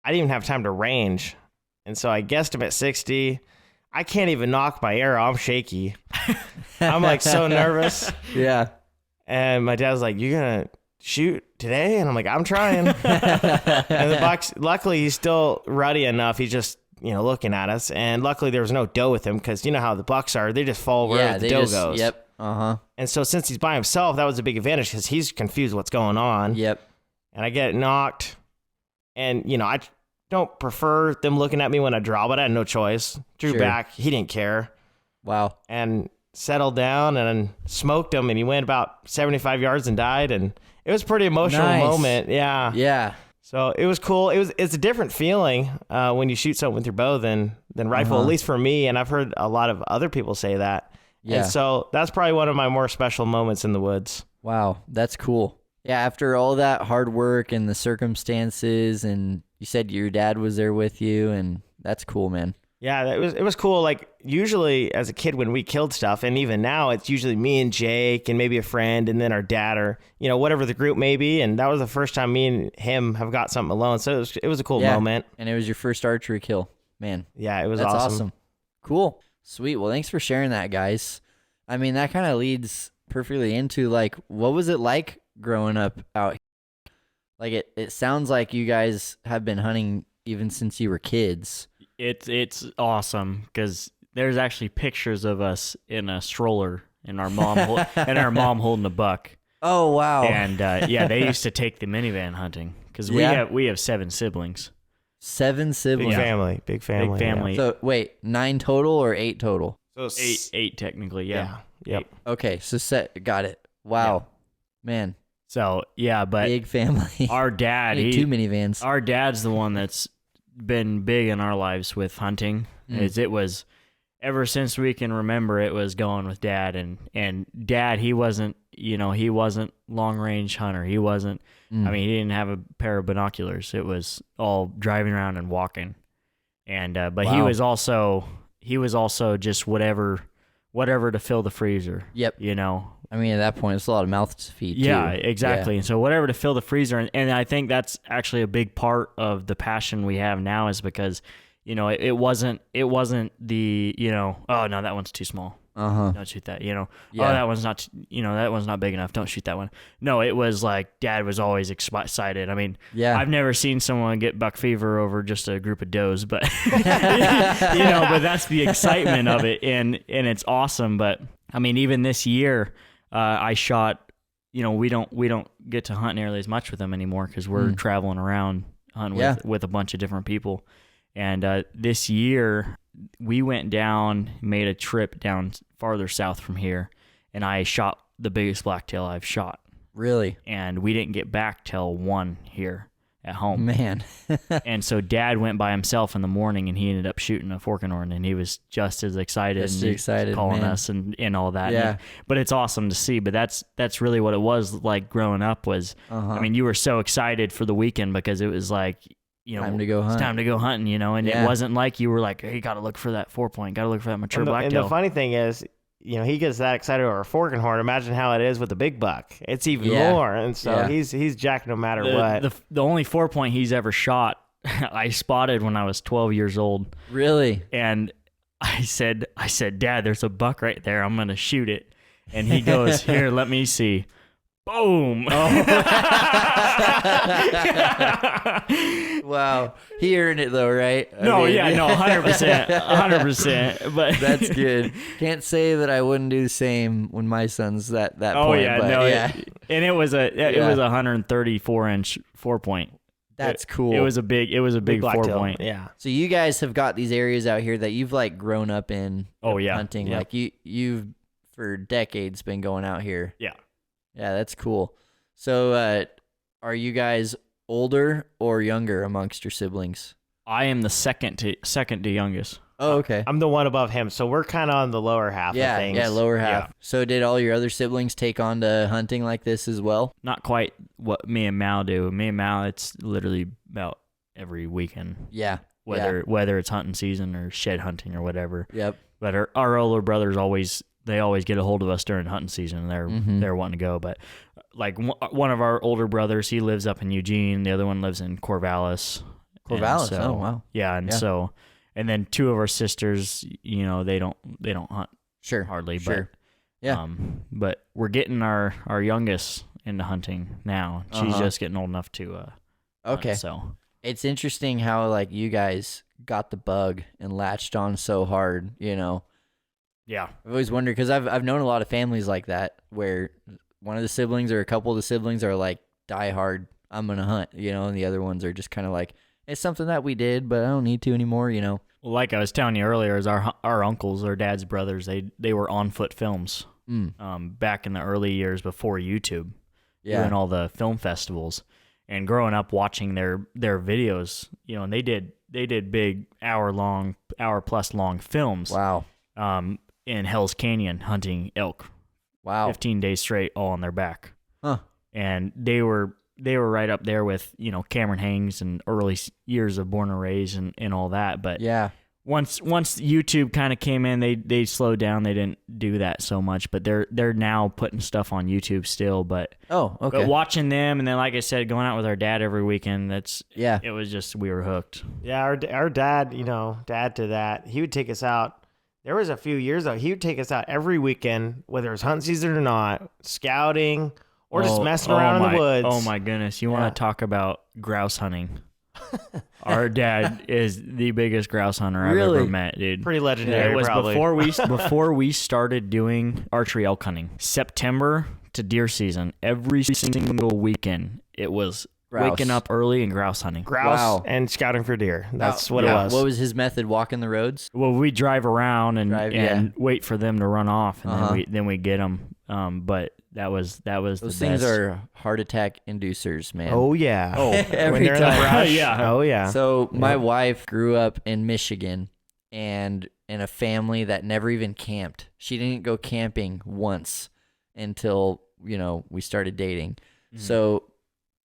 I didn't even have time to range. And so I guessed him at 60. I can't even knock my arrow. I'm shaky. I'm like so nervous. Yeah. And my dad was like, "You gonna shoot today?" And I'm like, "I'm trying." And the buck, luckily, he's still ruddy enough. He's just, looking at us. And luckily, there was no doe with him, because you know how the bucks are. They just fall wherever the doe goes. Yep. And so since he's by himself, that was a big advantage, because he's confused what's going on. Yep. And I get knocked. And, I don't prefer them looking at me when I draw, but I had no choice. Drew back. He didn't care. Wow. And settled down and smoked him, and he went about 75 yards and died. And it was a pretty emotional moment. Yeah. Yeah. So it was cool. It's a different feeling when you shoot something with your bow than rifle, at least for me. And I've heard a lot of other people say that. Yeah. And so that's probably one of my more special moments in the woods. Wow. That's cool. Yeah. After all that hard work and the circumstances, and you said your dad was there with you, and that's cool, man. Yeah, it was cool. Like usually as a kid when we killed stuff, and even now it's usually me and Jake and maybe a friend and then our dad, or whatever the group may be. And that was the first time me and him have got something alone. So it was a cool moment. And it was your first archery kill, man. Yeah, it was That's awesome. Cool. Sweet. Well, thanks for sharing that, guys. I mean, that kind of leads perfectly into like, what was it like growing up out here? Like it sounds like you guys have been hunting even since you were kids. It's awesome, because there's actually pictures of us in a stroller and our mom holding a buck. Oh wow! And they used to take the minivan hunting, because we have 7 siblings. 7 siblings. Big family. Big family. Yeah. So wait, 9 total or 8 total? So 8 technically. Yeah. Yep. Okay, so got it. Wow, man. So yeah, but Big family. our dad, Need 2 minivans. Our dad's the one that's been big in our lives with hunting. It was ever since we can remember, it was going with dad, and dad, he wasn't long range hunter. He wasn't, I mean, he didn't have a pair of binoculars. It was all driving around and walking. And, but he was also just whatever to fill the freezer. Yep. I mean, at that point, it's a lot of mouths to feed, too. Yeah, exactly. And so whatever to fill the freezer. And I think that's actually a big part of the passion we have now, is because, it wasn't the, oh, no, that one's too small. Don't shoot that. Oh, that one's not. That one's not big enough. Don't shoot that one. No, it was like Dad was always excited. I mean, I've never seen someone get buck fever over just a group of does, but but that's the excitement of it, and it's awesome. But I mean, even this year, I shot. We don't get to hunt nearly as much with them anymore because we're traveling around hunting with a bunch of different people. And this year, we went down, made a trip down farther south from here, and I shot the biggest blacktail I've shot. Really? And we didn't get back till 1 here at home. Man. And so Dad went by himself in the morning, and he ended up shooting a fork and horn, and he was just as excited. Calling us and all that. Yeah. But it's awesome to see. But that's really what it was like growing up was, I mean, you were so excited for the weekend because it was like, time to go hunt. It's time to go hunting, and it wasn't like you were like, hey, you got to look for that 4-point, got to look for that mature blacktail. And the funny thing is, he gets that excited over a fork and horn. Imagine how it is with a big buck. It's even more. And so he's jacked no matter what. The only 4-point he's ever shot, I spotted when I was 12 years old. Really? And I said, Dad, there's a buck right there. I'm going to shoot it. And he goes, here, let me see. Boom. Wow. He earned it though, right? 100%. But that's good. Can't say that I wouldn't do the same when my son's that point. And it was a 134-inch 4-point. That's cool. It was a big 4-point. Yeah. So you guys have got these areas out here that you've like grown up in. Hunting. Yeah. Like you've for decades been going out here. Yeah. Yeah, that's cool. So, are you guys older or younger amongst your siblings? I am the second to youngest. Oh, okay. I'm the one above him, so we're kind of on the lower half of things. Yeah, lower half. Yeah. So, did all your other siblings take on to hunting like this as well? Not quite what me and Mal do. Me and Mal, it's literally about every weekend. Yeah. Whether it's hunting season or shed hunting or whatever. Yep. But our older brothers always get a hold of us during hunting season, and they're wanting to go. But like one of our older brothers, he lives up in Eugene. The other one lives in Corvallis. Oh wow. Yeah, so and then 2 of our sisters, they don't hunt hardly. Sure. But yeah. But we're getting our youngest into hunting now. She's just getting old enough to. Okay. Hunt, so it's interesting how like you guys got the bug and latched on so hard. Yeah. I've always wondered because I've known a lot of families like that where one of the siblings or a couple of the siblings are like die hard, I'm gonna hunt, and the other ones are just kind of like, it's something that we did, but I don't need to anymore, Well, like I was telling you earlier, is our uncles, our dad's brothers, they were on foot films back in the early years before YouTube, doing all the film festivals, and growing up watching their videos, and they did big hour plus long films. Wow. In Hell's Canyon hunting elk. Wow. 15 days straight, all on their back. Huh. And they were right up there with, Cameron Hangs and early years of Born and Raised and all that. But once YouTube kind of came in, they slowed down. They didn't do that so much, but they're now putting stuff on YouTube still. But But watching them, and then like I said, going out with our dad every weekend, it was just, we were hooked. Yeah, our dad, dad to that, he would take us out. There was a few years though, he would take us out every weekend, whether it was hunting season or not, scouting or just messing around in the woods. Oh my goodness. You want to talk about grouse hunting? Our dad is the biggest grouse hunter I've ever met, dude. Pretty legendary. It was probably. before we started doing archery elk hunting. September to deer season, every single weekend, it was waking up early and grouse hunting. Grouse and scouting for deer. That's what it was. What was his method? Walking the roads? Well, we drive around and wait for them to run off, and then we get them. But that was those the things best. are heart attack inducers, man. Oh yeah. Every when time. Brush, Yeah. Oh yeah. So my wife grew up in Michigan and in a family that never even camped. She didn't go camping once until, we started dating. Mm-hmm. So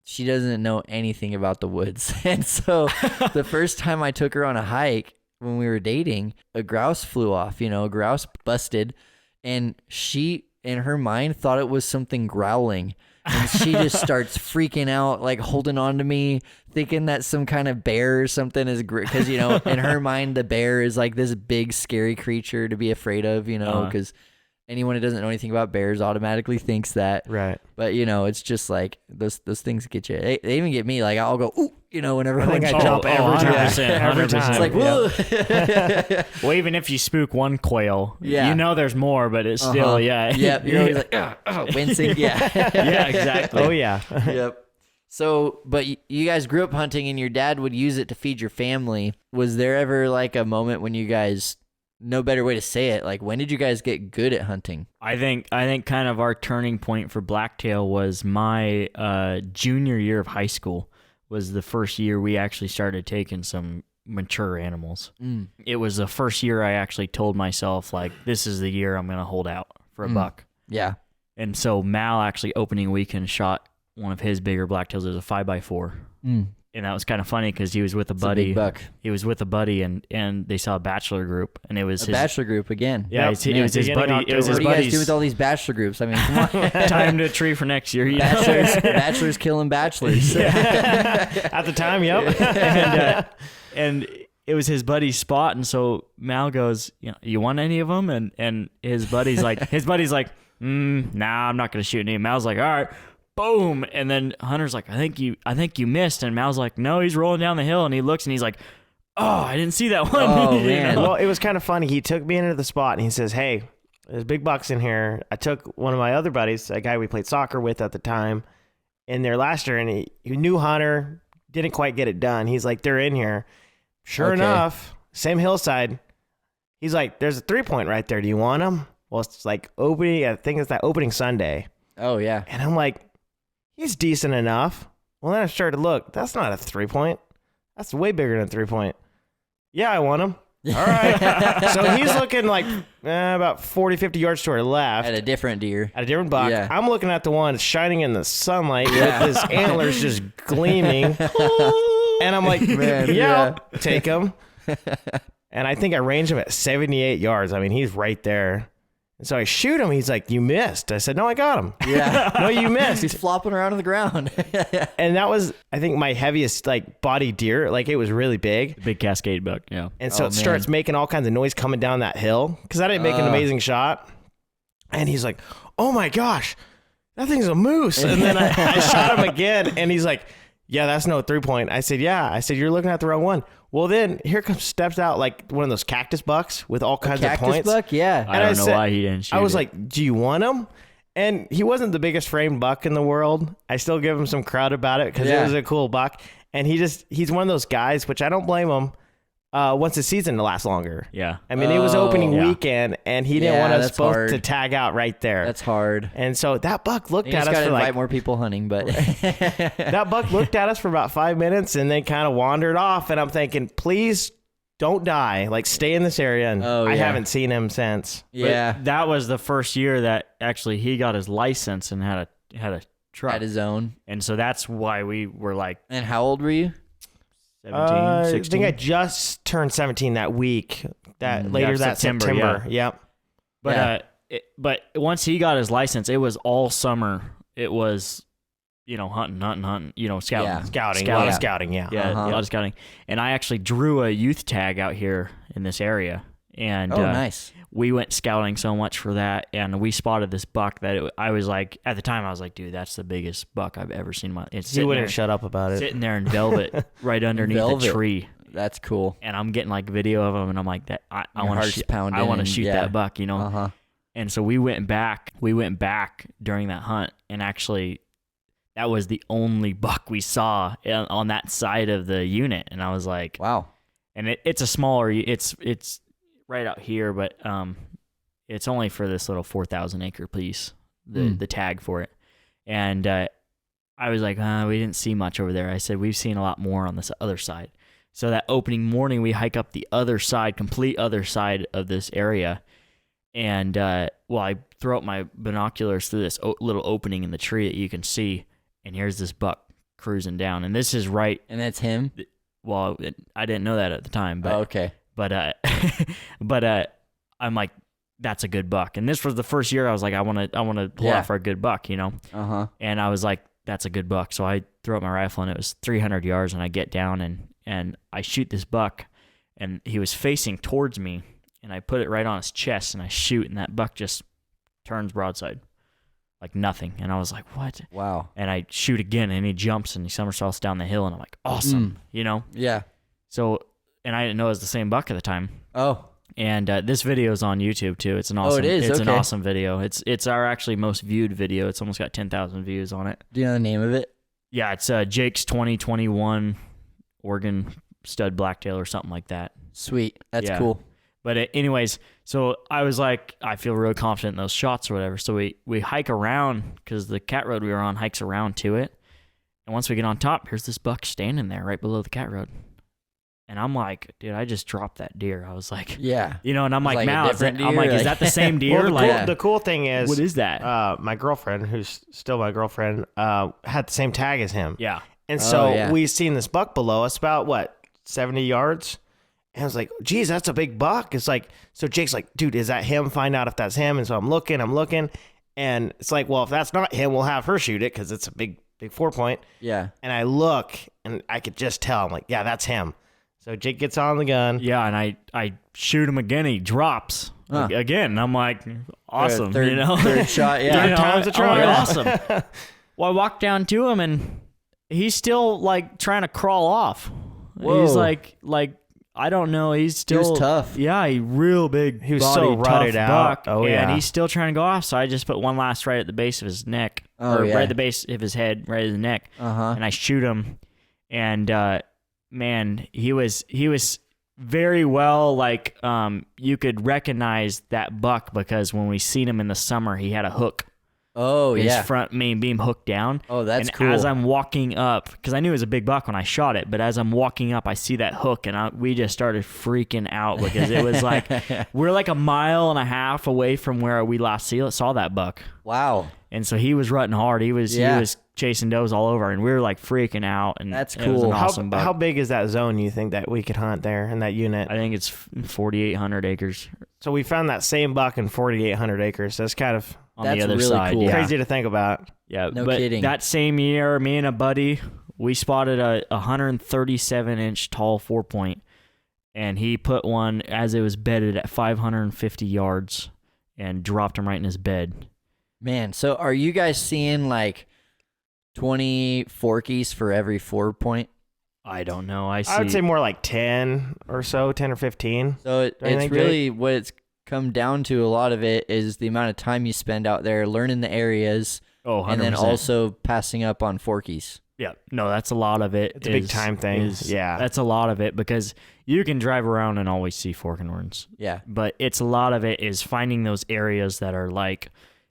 she doesn't know anything about the woods. And so the first time I took her on a hike when we were dating, a grouse flew off, a grouse busted, and she in her mind, thought it was something growling. And she just starts freaking out, like holding on to me, thinking that some kind of bear or something is because, in her mind, the bear is like this big, scary creature to be afraid of, because anyone who doesn't know anything about bears automatically thinks that. Right. But, it's just like those things get you. They even get me. Like, I'll go, ooh, whenever I think I one jump every time. 100%. It's like, whoa. Well, even if you spook one quail, Yeah. there's more, but it's still, yeah. Yep. You're always like, wincing. Yeah. Yeah, exactly. Oh, yeah. Yep. So, but you guys grew up hunting and your dad would use it to feed your family. Was there ever like a moment when you guys, no better way to say it, like when did you guys get good at hunting? I think kind of our turning point for blacktail was my junior year of high school. Was the first year we actually started taking some mature animals. It was the first year I actually told myself, like, this is the year I'm going to hold out for a buck. Yeah. And so Mal actually opening weekend shot one of his bigger blacktails. It was a 5x4. And that was kind of funny because he was with a buddy. A big buck. He was with a buddy, and they saw a bachelor group, and it was his Bachelor group again. Yeah, Yep. it was his buddy. It was What his do you guys buddies. do with all these bachelor groups? I mean, come on. Time to a tree for next year. Bachelors killing bachelors. At the time, yep. And it was his buddy's spot, and so Mal goes, you want any of them? And his buddy's like, nah, I'm not gonna shoot any. And Mal's like, all right. Boom. And then Hunter's like, I think you missed. And Mal's like, no, he's rolling down the hill. And he looks and he's like, oh, I didn't see that one. Oh, man. Well, it was kind of funny. He took me into the spot and he says, hey, there's big bucks in here. I took one of my other buddies, a guy we played soccer with at the time, in there last year, and he knew Hunter, didn't quite get it done. He's like, they're in here. Sure enough, same hillside. He's like, there's a 3-point right there. Do you want them? Well, it's like opening, I think it's that opening Sunday. Oh, yeah. And I'm like, he's decent enough. Well, then I started to look. That's not a 3-point. That's way bigger than a 3-point. Yeah, I want him. All right. So he's looking like about 40, 50 yards to our left. At a different deer. At a different buck. Yeah. I'm looking at the one shining in the sunlight with his antlers just gleaming. And I'm like, yeah, I'll take him. And I think I ranged him at 78 yards. I mean, he's right there. And so I shoot him. He's like, you missed. I said, no, I got him. Yeah. No, you missed. He's flopping around on the ground. And that was, I think, my heaviest like body deer. Like, it was really big. Big Cascade buck, yeah. And so Oh, it starts making all kinds of noise coming down that hill because I didn't make an amazing shot. And he's like, oh my gosh, that thing's a moose. And then I shot him again. And he's like, yeah, that's no 3-point. I said, yeah. I said, you're looking at the wrong one. Well, then here steps out like one of those cactus bucks with all kinds of points. Cactus buck, yeah. I don't know why he didn't shoot I was it. like, do you want him? And he wasn't the biggest framed buck in the world. I still give him some credit about it because it was a cool buck. And he's one of those guys, which I don't blame him, wants the season to last longer. Yeah. I mean, it was opening yeah. weekend, and he didn't Yeah, want us that's both hard. to tag out right there. That's hard. And so that buck looked You at just us gotta for invite like more people hunting, but that buck looked at us for about 5 minutes and then kind of wandered off. And I'm thinking, please don't die. Like, stay in this area. And Oh, I yeah. haven't seen him since. yeah, But that was the first year that actually he got his license and had a truck. at his own. And so that's why we were like And how old were you? 17, I 16. think I just turned 17 that week. Later that September. Yep. But Yeah. but once he got his license, it was all summer. It was, hunting, scouting. Yeah. Scouting. A lot of scouting, yeah. Yeah, Uh-huh. a lot of scouting. And I actually drew a youth tag out here in this area. And Oh, nice. we went scouting so much for that, and we spotted this buck that I was like, at the time, I was like, dude, that's the biggest buck I've ever seen. It's He wouldn't shut up about it. sitting there in velvet right underneath Velvet. the tree. That's cool. And I'm getting like video of him, and I'm like, that I Your want heart's to pounding I want to and- shoot yeah. that buck, Uh-huh. And so we went back during that hunt, and actually that was the only buck we saw on that side of the unit. And I was like, Wow. and it's a smaller, it's right out here, but it's only for this little 4,000 acre piece, the tag for it. And I was like, we didn't see much over there. I said, we've seen a lot more on this other side. So that opening morning, we hike up the other side, complete other side of this area. And I throw up my binoculars through this little opening in the tree that you can see, and here's this buck cruising down. And this is right. And that's him? Well, I didn't know that at the time, but Oh, okay. but I'm like, that's a good buck. And this was the first year I was like, I want to pull out for a good buck, you know? And I was like, that's a good buck. So I throw up my rifle and it was 300 yards and I get down and I shoot this buck and he was facing towards me and I put it right on his chest and I shoot and that buck just turns broadside like nothing. And I was like, what? Wow. And I shoot again and he jumps and he somersaults down the hill and I'm like, awesome, you know? Yeah. So, and I didn't know it was the same buck at the time. Oh. And this video is on YouTube too. It's an awesome. Oh, it is. It's okay. an awesome video. It's our actually most viewed video. It's almost got 10,000 views on it. Do you know the name of it? Yeah, it's Jake's 2021 Oregon stud blacktail or something like that. Sweet. That's Yeah. cool. But anyways, so I was like, I feel real confident in those shots or whatever. So we hike around because the cat road we were on hikes around to it. And once we get on top, here's this buck standing there right below the cat road. And I'm like, dude, I just dropped that deer. I was like, Yeah. you know, and I'm like, Like a Mal, different I'm deer? like, is that the same deer? Well, like, the cool thing is, what is that? my girlfriend, who's still my girlfriend, had the same tag as him. Yeah. And so yeah. we seen this buck below us, about what, 70 yards? And I was like, geez, that's a big buck. It's like, so Jake's like, dude, is that him? Find out if that's him. And so I'm looking. And it's like, well, if that's not him, we'll have her shoot it because it's a big 4-point. Yeah. And I look and I could just tell. I'm like, yeah, that's him. So Jake gets on the gun. Yeah, and I shoot him again. He drops again. And I'm like, awesome. Third, you know? third shot. Yeah. You know, time's a charm. I'm like, awesome. Well, I walked down to him and he's still like trying to crawl off. Whoa. He's like I don't know. He's still tough. Yeah, he real big. He was body, so rutted tough out. buck, Oh, and yeah. he's still trying to go off. So I just put one last right at the base of his neck, Oh, or yeah. right at the base of his head, right at the neck, and I shoot him. And man, he was very well like you could recognize that buck because when we seen him in the summer, he had a hook. Oh, His yeah. front main beam hooked down. Oh, that's and cool. as I'm walking up, because I knew it was a big buck when I shot it, but as I'm walking up, I see that hook, and we just started freaking out because it was like we're like a mile and a half away from where we last saw that buck, Wow. and so he was rutting hard. He was chasing does all over, and we were like freaking out. And That's it was an cool. awesome buck. How big is that zone you think that we could hunt there in that unit? I think it's 4,800 acres So we found that same buck in 4,800 acres. That's kind of on That's the other really side. cool. Yeah. crazy to think about. Yeah, No but kidding. that same year, me and a buddy, we spotted a 137-inch tall 4-point, and he put one as it was bedded at 550 yards and dropped him right in his bed. Man, so are you guys seeing like 20 forkies for every 4-point? I don't know. I would say more like 10 or so, 10 or 15. So Don't you it's think, really what it's come down to. A lot of it is the amount of time you spend out there learning the areas, Oh, 100%. and then also passing up on forkies. Yeah, no, that's a lot of it. It's a big time thing. Yeah. That's a lot of it because you can drive around and always see fork and horns. Yeah. But it's a lot of it is finding those areas that are like,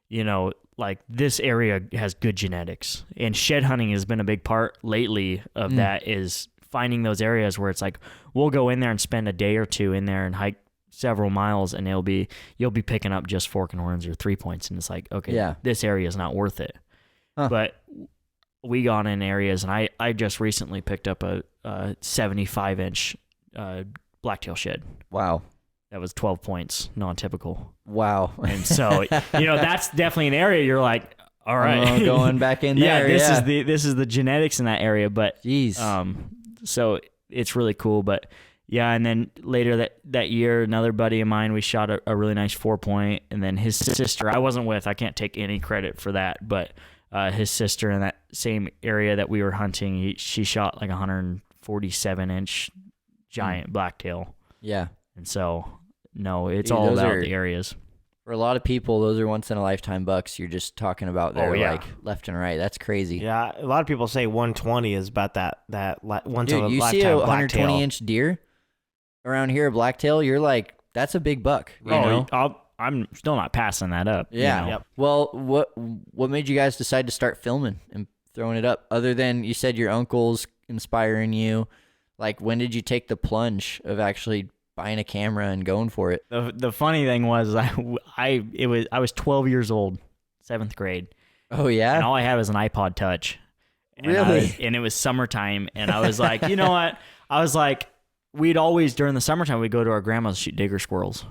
you know, like this area has good genetics. And shed hunting has been a big part lately of that is finding those areas where it's like, we'll go in there and spend a day or two in there and hike several miles and you'll be picking up just fork and horns or 3-points. And it's like, okay, this area is not worth it. Huh. But we got in areas and I just recently picked up a 75-inch blacktail shed. Wow. That was 12 points, non-typical. Wow. And so, you know, that's definitely an area you're like, all right, going back in there. Yeah, this is the genetics in that area. But Jeez. so it's really cool. But yeah, and then later that year, another buddy of mine, we shot a really nice 4-point, and then his sister, I wasn't with, I can't take any credit for that, but his sister in that same area that we were hunting, she shot like a 147-inch giant blacktail. Yeah. And so, no, it's Dude, all those about are- the areas. For a lot of people, those are once-in-a-lifetime bucks. You're just talking about there, like left and right. That's crazy. Yeah, a lot of people say 120 is about that once in a Dude, you lifetime see a blacktail. 120-inch deer around here, a blacktail, you're like, that's a big buck. You know? I'm still not passing that up. Yeah. You know? Yep. Well, what made you guys decide to start filming and throwing it up? Other than you said your uncle's inspiring you, like when did you take the plunge of actually buying a camera and going for it? The funny thing was I was 12 years old, 7th grade, Oh yeah. and all I had was an iPod Touch. And Really? and it was summertime, and I was like, you know what? I was like, we'd always during the summertime we'd go to our grandma's shoot digger squirrels,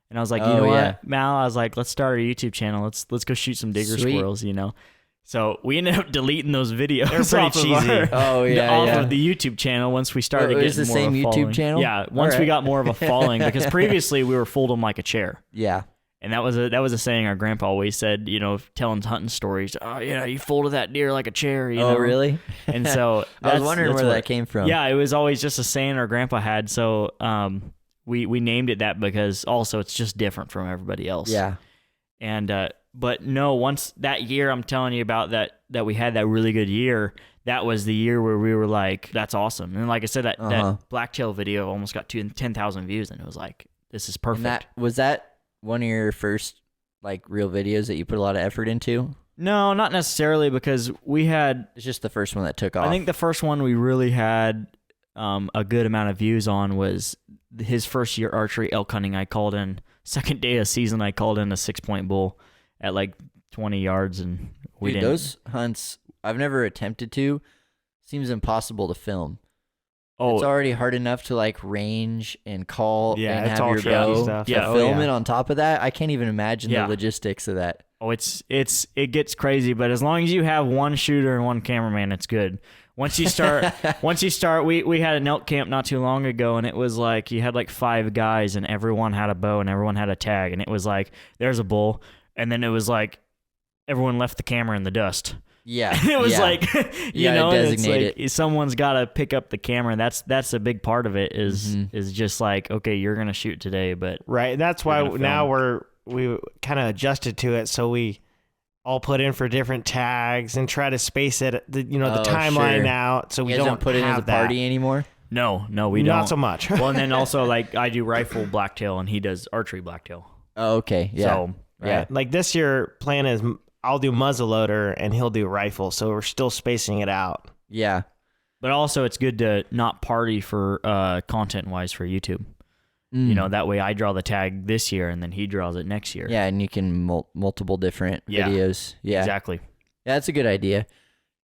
And I was like, you know what, Mal? I was like, let's start a YouTube channel. Let's go shoot some digger squirrels, you know. So we ended up deleting those videos. They're pretty cheesy. Off of the YouTube channel once we started getting more of a following. It was the same YouTube channel? Yeah, once we got more of a following, because previously we were fold them like a chair. Yeah. And that was a saying our grandpa always said, you know, telling hunting stories. Oh, yeah, you folded that deer like a chair, you know. Oh, really? And so I was wondering where that came from. Yeah, it was always just a saying our grandpa had. So we named it that because also it's just different from everybody else. Yeah. And but no, once that year I'm telling you about that we had that really good year, that was the year where we were like, that's awesome. And like I said, that blacktail video almost got 10,000 views, and it was like, this is perfect. And was that one of your first like real videos that you put a lot of effort into? No, not necessarily, because it's just the first one that took off. I think the first one we really had a good amount of views on was his first year archery elk hunting. I called in second day of season. I called in a 6-point bull at like 20 yards, and we didn't. Those hunts I've never attempted to. Seems impossible to film. Oh, it's already hard enough to like range and call and have your bow stuff. to film it on top of that. I can't even imagine the logistics of that. Oh, it gets crazy, but as long as you have one shooter and one cameraman, it's good. Once you start, we had an elk camp not too long ago, and it was like you had like 5 guys, and everyone had a bow and everyone had a tag, and it was like there's a bull, and then it was like everyone left the camera in the dust. Yeah, it was like you know, it's like someone's got to pick up the camera. And that's a big part of it. Is just like, okay, you're gonna shoot today, but right. That's why now we kind of adjusted to it, so we all put in for different tags and try to space it, the timeline out, so we don't put it as a party anymore. No, we don't. Not so much. Well, and then also like I do rifle blacktail, and he does archery blacktail. Oh, okay, yeah. So, yeah. Like this year, plan is I'll do muzzleloader and he'll do rifle, so we're still spacing it out. Yeah. But also it's good to not party for content-wise for YouTube. You know, that way I draw the tag this year and then he draws it next year. Yeah, and you can multiple different videos. Yeah. Exactly. Yeah, that's a good idea.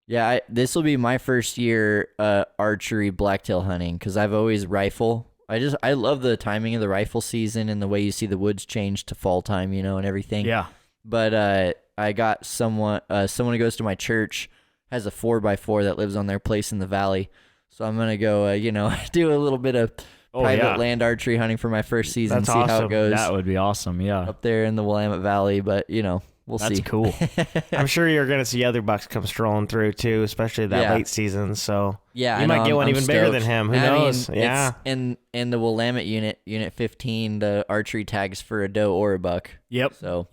Yeah, this will be my first year archery blacktail hunting because I've always rifle. I love the timing of the rifle season and the way you see the woods change to fall time, you know, and everything. Yeah. But I got someone who goes to my church has a 4x4 that lives on their place in the valley. So I'm going to go, do a little bit of private land archery hunting for my first season. That's see awesome. how it goes. That would be awesome, yeah. Up there in the Willamette Valley, but, we'll see. That's cool. I'm sure you're going to see other bucks come strolling through, too, especially that late season. So yeah, you might get one I'm even stoked. bigger than him. Who knows? Yeah. In the Willamette unit 15, the archery tags for a doe or a buck. Yep. So,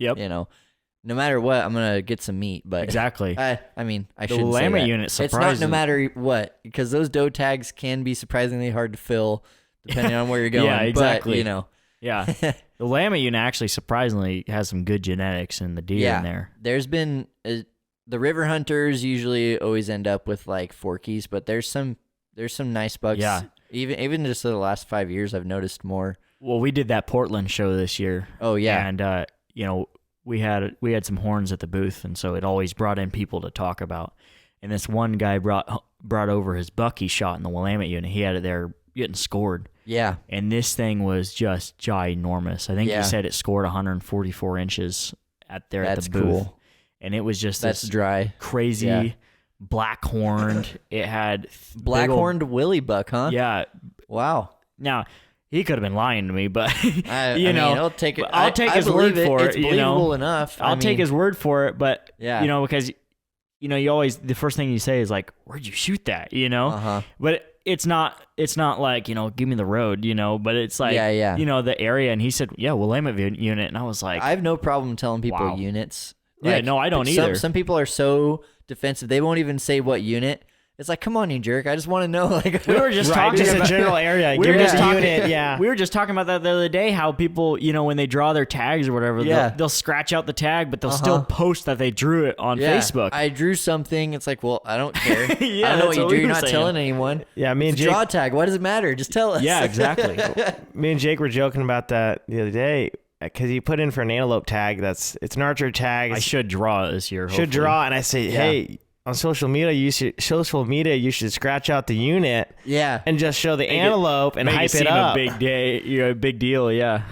no matter what, I'm going to get some meat. But exactly. I shouldn't say the Willamette that. unit It's not no matter what, because those doe tags can be surprisingly hard to fill depending on where you're going. Yeah, exactly. But, Yeah. The Willamette unit actually surprisingly has some good genetics in the deer in there. There's been the river hunters usually always end up with like forkies, but there's some nice bucks. Yeah. Even just the last 5 years, I've noticed more. Well, we did that Portland show this year. Oh yeah. And we had some horns at the booth, and so it always brought in people to talk about. And this one guy brought over his buck he shot in the Willamette unit. He had it there getting scored. Yeah. And this thing was just ginormous. I think he said it scored 144 inches at the booth. That's cool. And it was just this dry, crazy, black horned. It had black horned willy buck, huh? Yeah. Wow. Now, he could have been lying to me, but I'll take it. I'll take his word for it. It's believable enough. I'll take his word for it, but because you always the first thing you say is like, "Where'd you shoot that?" But it's not like give me the road, but it's like the area. And he said, "Yeah, Willamette unit," and I was like, I have no problem telling people units. Yeah, no, I don't either. Some people are so defensive; they won't even say what unit. It's like, come on, you jerk! I just want to know. Like, we were just talking just about a general area. We were just talking. Unit, yeah. We were just talking about that the other day. How people, when they draw their tags or whatever, they'll scratch out the tag, but they'll still post that they drew it on Facebook. I drew something. It's like, well, I don't care. I don't know what you drew. You're not telling anyone. Yeah, me and Jake, draw a tag. What does it matter? Just tell us. Yeah, exactly. Me and Jake were joking about that the other day. Because he put in for an antelope tag. It's an archer tag. I should draw this year. Should draw, and I say, hey. On social media, you should scratch out the unit, and just show the antelope and hype it up. A big day, a big deal, yeah.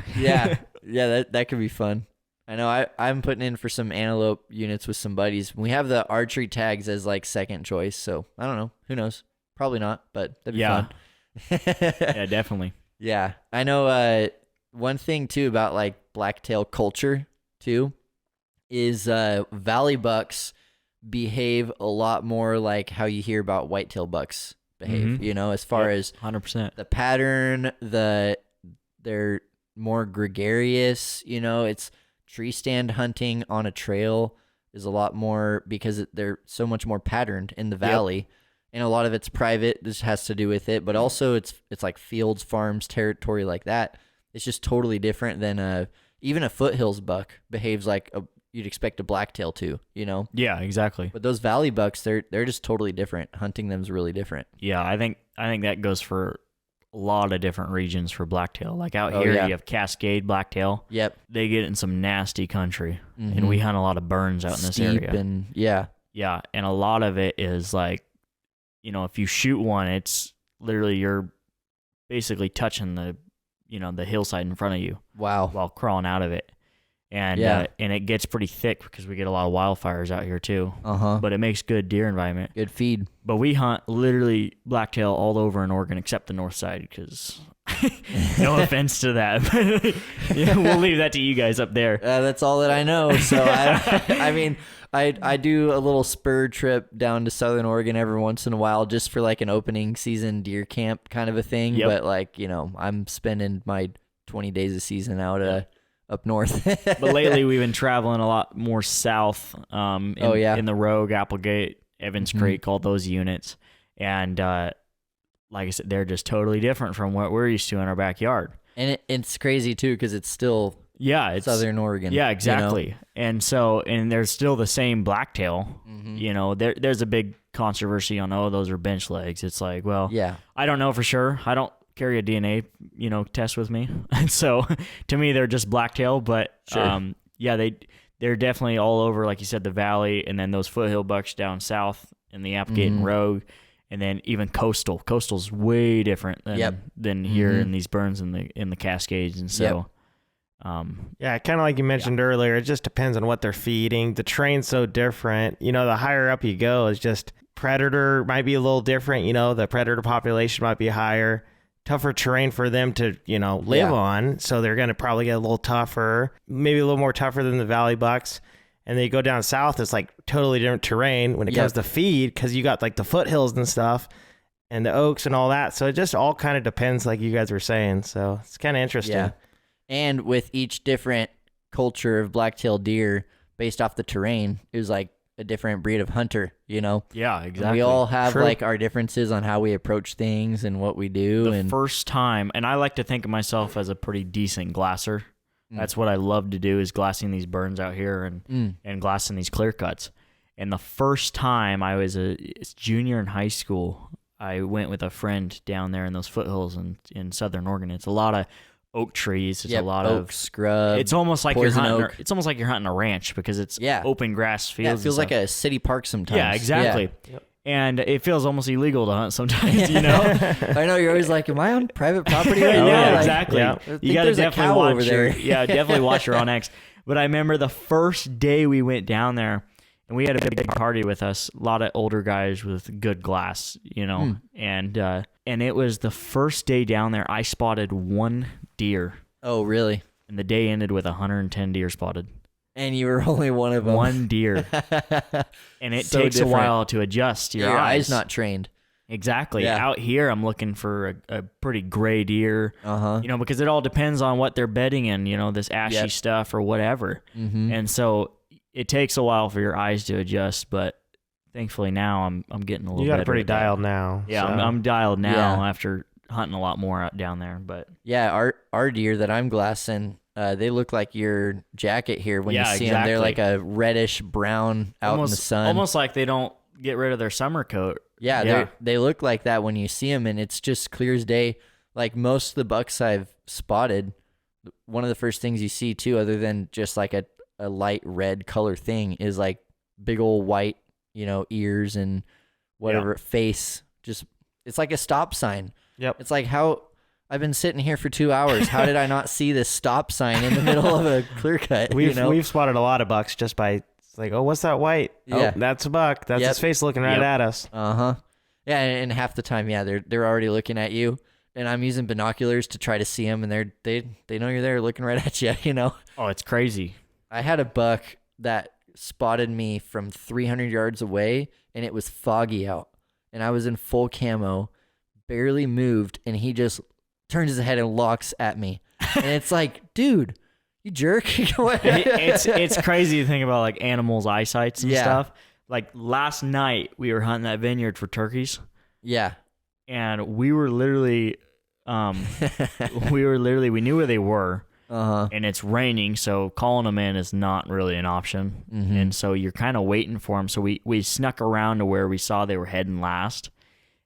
Yeah, that could be fun. I know I'm putting in for some antelope units with some buddies. We have the archery tags as like second choice, so I don't know. Who knows? Probably not, but that'd be fun. Yeah, definitely. Yeah. I know one thing too about like blacktail culture too is valley bucks behave a lot more like how you hear about whitetail bucks behave, you know, as far as 100%. the pattern, they're more gregarious, you know, it's tree stand hunting on a trail is a lot more because they're so much more patterned in the valley. And a lot of it's private. This has to do with it, but also it's like fields, farms, territory like that. It's just totally different than even a foothills buck behaves like you'd expect a blacktail to, you know? Yeah, exactly. But those valley bucks, they're just totally different. Hunting them's really different. Yeah, I think that goes for a lot of different regions for blacktail. Like out here, you have Cascade blacktail. Yep. They get in some nasty country, and we hunt a lot of burns out in this Steep area. and yeah, and a lot of it is like, you know, if you shoot one, it's literally you're basically touching the hillside in front of you. Wow. While crawling out of it. And and it gets pretty thick because we get a lot of wildfires out here too. But it makes good deer environment. Good feed. But we hunt literally blacktail all over in Oregon except the north side because no offense to that, but we'll leave that to you guys up there. That's all that I know. So I mean, I do a little spur trip down to Southern Oregon every once in a while just for like an opening season deer camp kind of a thing. But like, you know, I'm spending my 20 days a season out up north. But lately we've been traveling a lot more south in the Rogue, Applegate, Evans Creek, all those units. And like I said, they're just totally different from what we're used to in our backyard. And it's crazy too because it's still it's Southern Oregon. Yeah, exactly. You know? And there's still the same blacktail. You know, there's a big controversy on those are bench legs. It's like, well, I don't know for sure. I don't carry a DNA, test with me. And so to me, they're just blacktail, but they're definitely all over, like you said, the valley, and then those foothill bucks down south in the Applegate and Rogue, and then even coastal. Coastal's way different than here in these burns in the Cascades. And so, kind of like you mentioned earlier, it just depends on what they're feeding. The terrain's so different. You know, the higher up you go, it's just predator might be a little different. You know, the predator population might be higher. Tougher terrain for them to, live on. So they're going to probably get a little tougher, maybe a little more tougher than the valley bucks. And then you go down south, it's like totally different terrain when it comes to feed because you got like the foothills and stuff and the oaks and all that. So it just all kind of depends, like you guys were saying. So it's kind of interesting. Yeah. And with each different culture of blacktail deer based off the terrain, it was like a different breed of hunter, Yeah, exactly. And we all have like our differences on how we approach things and what we do. The first time, and I like to think of myself as a pretty decent glasser. That's what I love to do is glassing these burns out here and glassing these clear cuts. And the first time I was a junior in high school, I went with a friend down there in those foothills in Southern Oregon. It's a lot of oak trees. It's a lot oak, of scrub. It's almost like you're hunting. Oak. It's almost like you're hunting a ranch because it's open grass fields. Yeah, it feels like a city park sometimes. Yeah, exactly. Yeah. Yep. And it feels almost illegal to hunt sometimes. I know you're always like, "Am I on private property right now?" Yeah, like, exactly. Yeah. You got to definitely watch over there. Definitely watch your onX. But I remember the first day we went down there, and we had a big party with us. A lot of older guys with good glass, and it was the first day down there. I spotted one deer. Oh, really? And the day ended with 110 deer spotted. And you were only one of them. One deer. And it takes a while to adjust to your eyes. Not trained. Exactly. Yeah. Out here, I'm looking for a pretty gray deer, because it all depends on what they're bedding in, this ashy stuff or whatever. And so it takes a while for your eyes to adjust, but thankfully now I'm getting a little better. You got pretty dialed now. Yeah, so. I'm dialed now after hunting a lot more out down there. But yeah, our deer that I'm glassing, they look like your jacket here when you see them. They're like a reddish brown out in the sun. Almost like they don't get rid of their summer coat. Yeah. They look like that when you see them, and it's just clear as day. Like most of the bucks I've spotted, one of the first things you see too, other than just like a light red color thing, is like big old white, ears and whatever face. Just it's like a stop sign. Yep. It's like how I've been sitting here for 2 hours. How did I not see this stop sign in the middle of a clear cut? We've spotted a lot of bucks just by like, oh, what's that white? Yeah. Oh, that's a buck. That's his face looking right at us. Yeah, and half the time, they're already looking at you, and I'm using binoculars to try to see them, and they know you're there, looking right at you. Oh, it's crazy. I had a buck that spotted me from 300 yards away, and it was foggy out, and I was in full camo, barely moved, and he just turns his head and locks at me, and it's like, dude, you jerk. It's crazy to think about like animals' eyesights and stuff. Like last night we were hunting that vineyard for turkeys. Yeah. And we were literally we knew where they were. And it's raining, so calling them in is not really an option. And so you're kind of waiting for them. So we snuck around to where we saw they were heading last.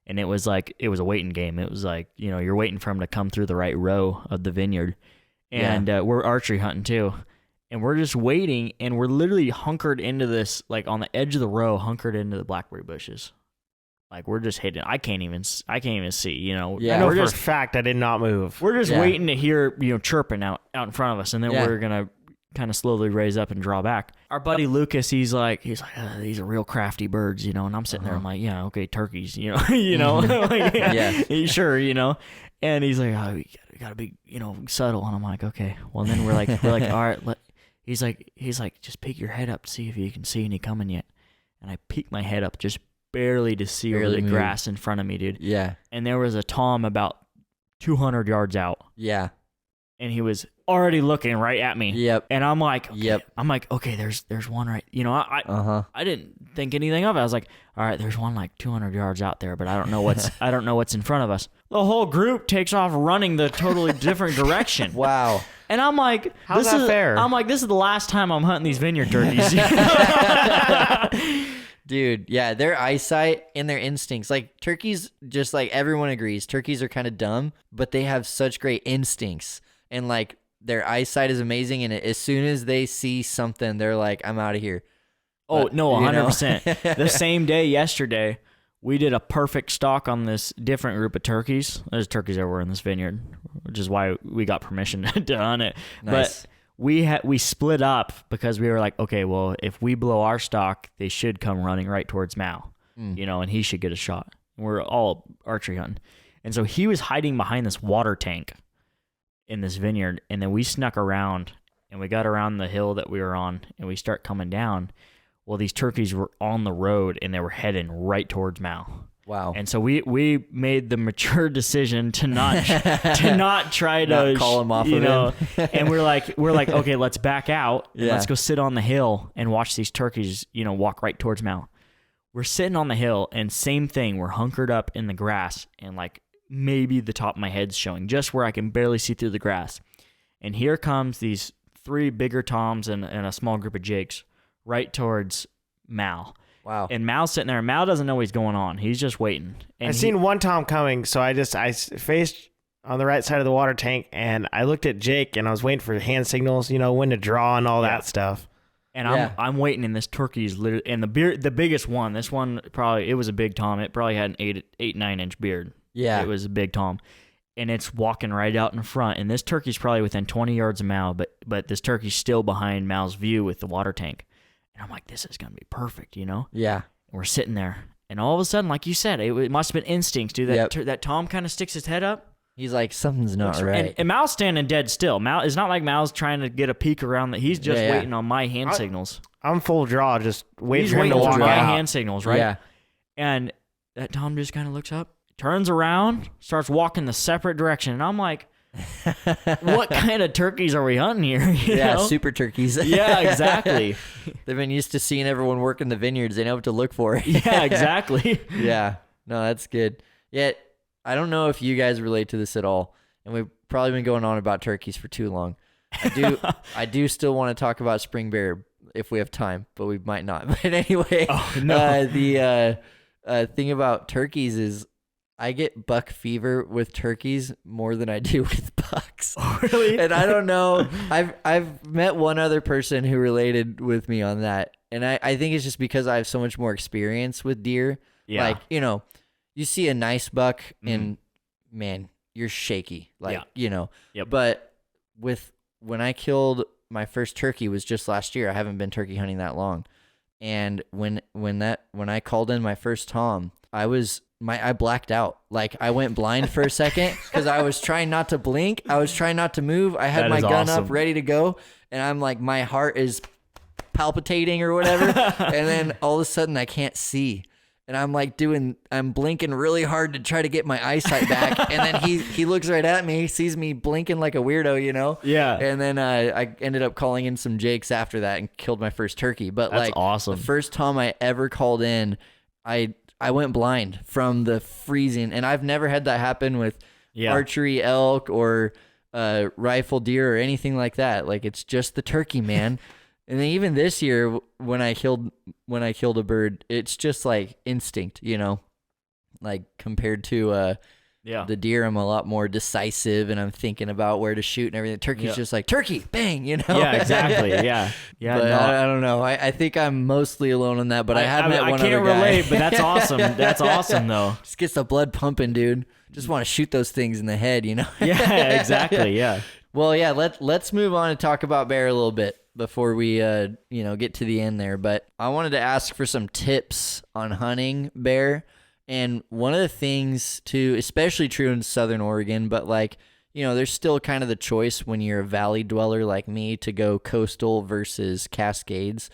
And it was a waiting game. It was like, you're waiting for them to come through the right row of the vineyard. And we're archery hunting too. And we're just waiting, and we're literally hunkered into this, like on the edge of the row, hunkered into the blackberry bushes. Like we're just hitting. I can't even see. Yeah. I know for a fact I did not move. We're just waiting to hear chirping out in front of us, and then we're gonna kind of slowly raise up and draw back. Our buddy Lucas, he's like these are real crafty birds, and I'm sitting there. I'm like, yeah, okay, turkeys, like, yeah, sure, and he's like, oh, you gotta be, subtle, and I'm like, okay. Well, then we're like, all right. He's like, just peek your head up to see if you can see any coming yet. And I peek my head up just barely to see over the grass in front of me, dude. Yeah. And there was a tom about 200 yards out. Yeah. And he was already looking right at me. Yep. And I'm like, okay. Yep. I'm like, okay, there's one right. I didn't think anything of it. I was like, all right, there's one like 200 yards out there, but I don't know what's in front of us. The whole group takes off running the totally different direction. Wow. And I'm like, how's that fair? I'm like, this is the last time I'm hunting these vineyard turkeys. Dude, yeah, their eyesight and their instincts. Like turkeys, just like everyone agrees, turkeys are kind of dumb, but they have such great instincts. And like their eyesight is amazing, and as soon as they see something, they're like, I'm out of here. Oh, but, no, 100%. The same day yesterday, we did a perfect stalk on this different group of turkeys. There's turkeys everywhere in this vineyard, which is why we got permission to hunt it. Nice. But we split up because we were like, okay, well, if we blow our stalk, they should come running right towards Mal, and he should get a shot. We're all archery hunting. And so he was hiding behind this water tank in this vineyard, and then we snuck around, and we got around the hill that we were on, and we start coming down. Well, these turkeys were on the road, and they were heading right towards Mal. Wow. And so we made the mature decision to not try to not call him off of him. And we're like, okay, let's back out and let's go sit on the hill and watch these turkeys, walk right towards Mal. We're sitting on the hill, and same thing. We're hunkered up in the grass, and like maybe the top of my head's showing, just where I can barely see through the grass. And here comes these 3 bigger toms and a small group of jakes right towards Mal. Wow. And Mal's sitting there. Mal doesn't know what's going on. He's just waiting. And I seen one tom coming, so I faced on the right side of the water tank, and I looked at Jake, and I was waiting for hand signals, when to draw and all that stuff. And I'm waiting, and this turkey is literally, and the biggest one. This one it was a big tom. It probably had an 8-9 inch beard. Yeah, it was a big tom, and it's walking right out in front. And this turkey's probably within 20 yards of Mal, but this turkey's still behind Mal's view with the water tank. And I'm like, this is gonna be perfect, Yeah. And we're sitting there, and all of a sudden, like you said, it must have been instincts, dude. That tom kind of sticks his head up. He's like, something's not right. And Mal's standing dead still. It's not like Mal's trying to get a peek around. He's just waiting on my hand signals. I'm full draw, just waiting He's for him waiting to walk on my out. hand signals, right? Yeah. And that tom just kind of looks up, turns around, starts walking the separate direction, and I'm like, what kind of turkeys are we hunting here? You know? Super turkeys. Yeah, exactly. They've been used to seeing everyone work in the vineyards. They know what to look for. Yeah, exactly. Yeah. No, that's good. Yet, I don't know if you guys relate to this at all, and we've probably been going on about turkeys for too long. I do still want to talk about spring bear if we have time, but we might not. But anyway, the thing about turkeys is I get buck fever with turkeys more than I do with bucks. Oh, really? And I don't know. I've met one other person who related with me on that. And I think it's just because I have so much more experience with deer. Yeah. Like, you see a nice buck and man, you're shaky, like, Yeah. you know. Yep. But when I killed my first turkey was just last year. I haven't been turkey hunting that long. And when I called in my first tom, I blacked out. Like, I went blind for a second because I was trying not to blink. I was trying not to move. I had That my is gun awesome. up ready to go, and I'm like, my heart is palpitating or whatever. And then all of a sudden I can't see. And I'm like I'm blinking really hard to try to get my eyesight back. And then he looks right at me, sees me blinking like a weirdo, you know? Yeah. And then I ended up calling in some jakes after that and killed my first turkey. But That's like awesome. the first time I ever called in, I went blind from the freezing. And I've never had that happen with archery elk or rifle deer or anything like that. Like, it's just the turkey, man. And then even this year, when I killed a bird, it's just like instinct, you know, like compared to the deer, I'm a lot more decisive and I'm thinking about where to shoot and everything. Turkey's just like turkey, bang, you know. Yeah, exactly. Yeah, But no. I don't know. I think I'm mostly alone on that. But I have met one I can't other guy. relate, but that's awesome. That's awesome, though. Just gets the blood pumping, dude. Just want to shoot those things in the head, you know. Yeah, exactly. Yeah. Well, yeah. Let's move on and talk about bear a little bit before we get to the end there. But I wanted to ask for some tips on hunting bear. And one of the things too, especially true in Southern Oregon, but like, you know, there's still kind of the choice when you're a valley dweller like me to go coastal versus Cascades.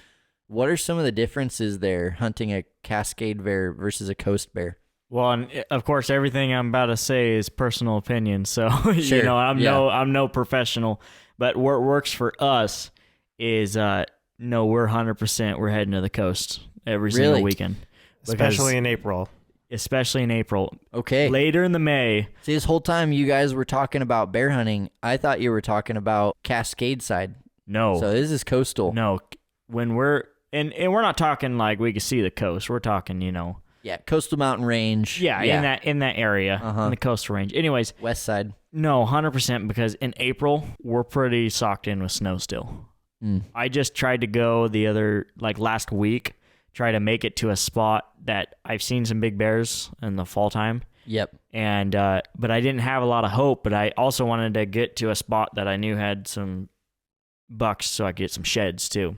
What are some of the differences there hunting a Cascade bear versus a coast bear? Well, and of course, everything I'm about to say is personal opinion. So, Sure. you know, I'm no professional, but what works for us is, no, we're 100%. We're heading to the coast every single Really? weekend. Especially in April. Especially in April. Okay. Later in the May. See, this whole time you guys were talking about bear hunting, I thought you were talking about Cascade side. No. So this is coastal. No. When we're, and we're not talking like we can see the coast. We're talking, you know. Yeah, coastal mountain range. Yeah, in that area, in the coastal range. Anyways, West side. no, 100% because in April, we're pretty socked in with snow still. I just tried to go last week, try to make it to a spot that I've seen some big bears in the fall time. Yep. And, but I didn't have a lot of hope, but I also wanted to get to a spot that I knew had some bucks so I could get some sheds too.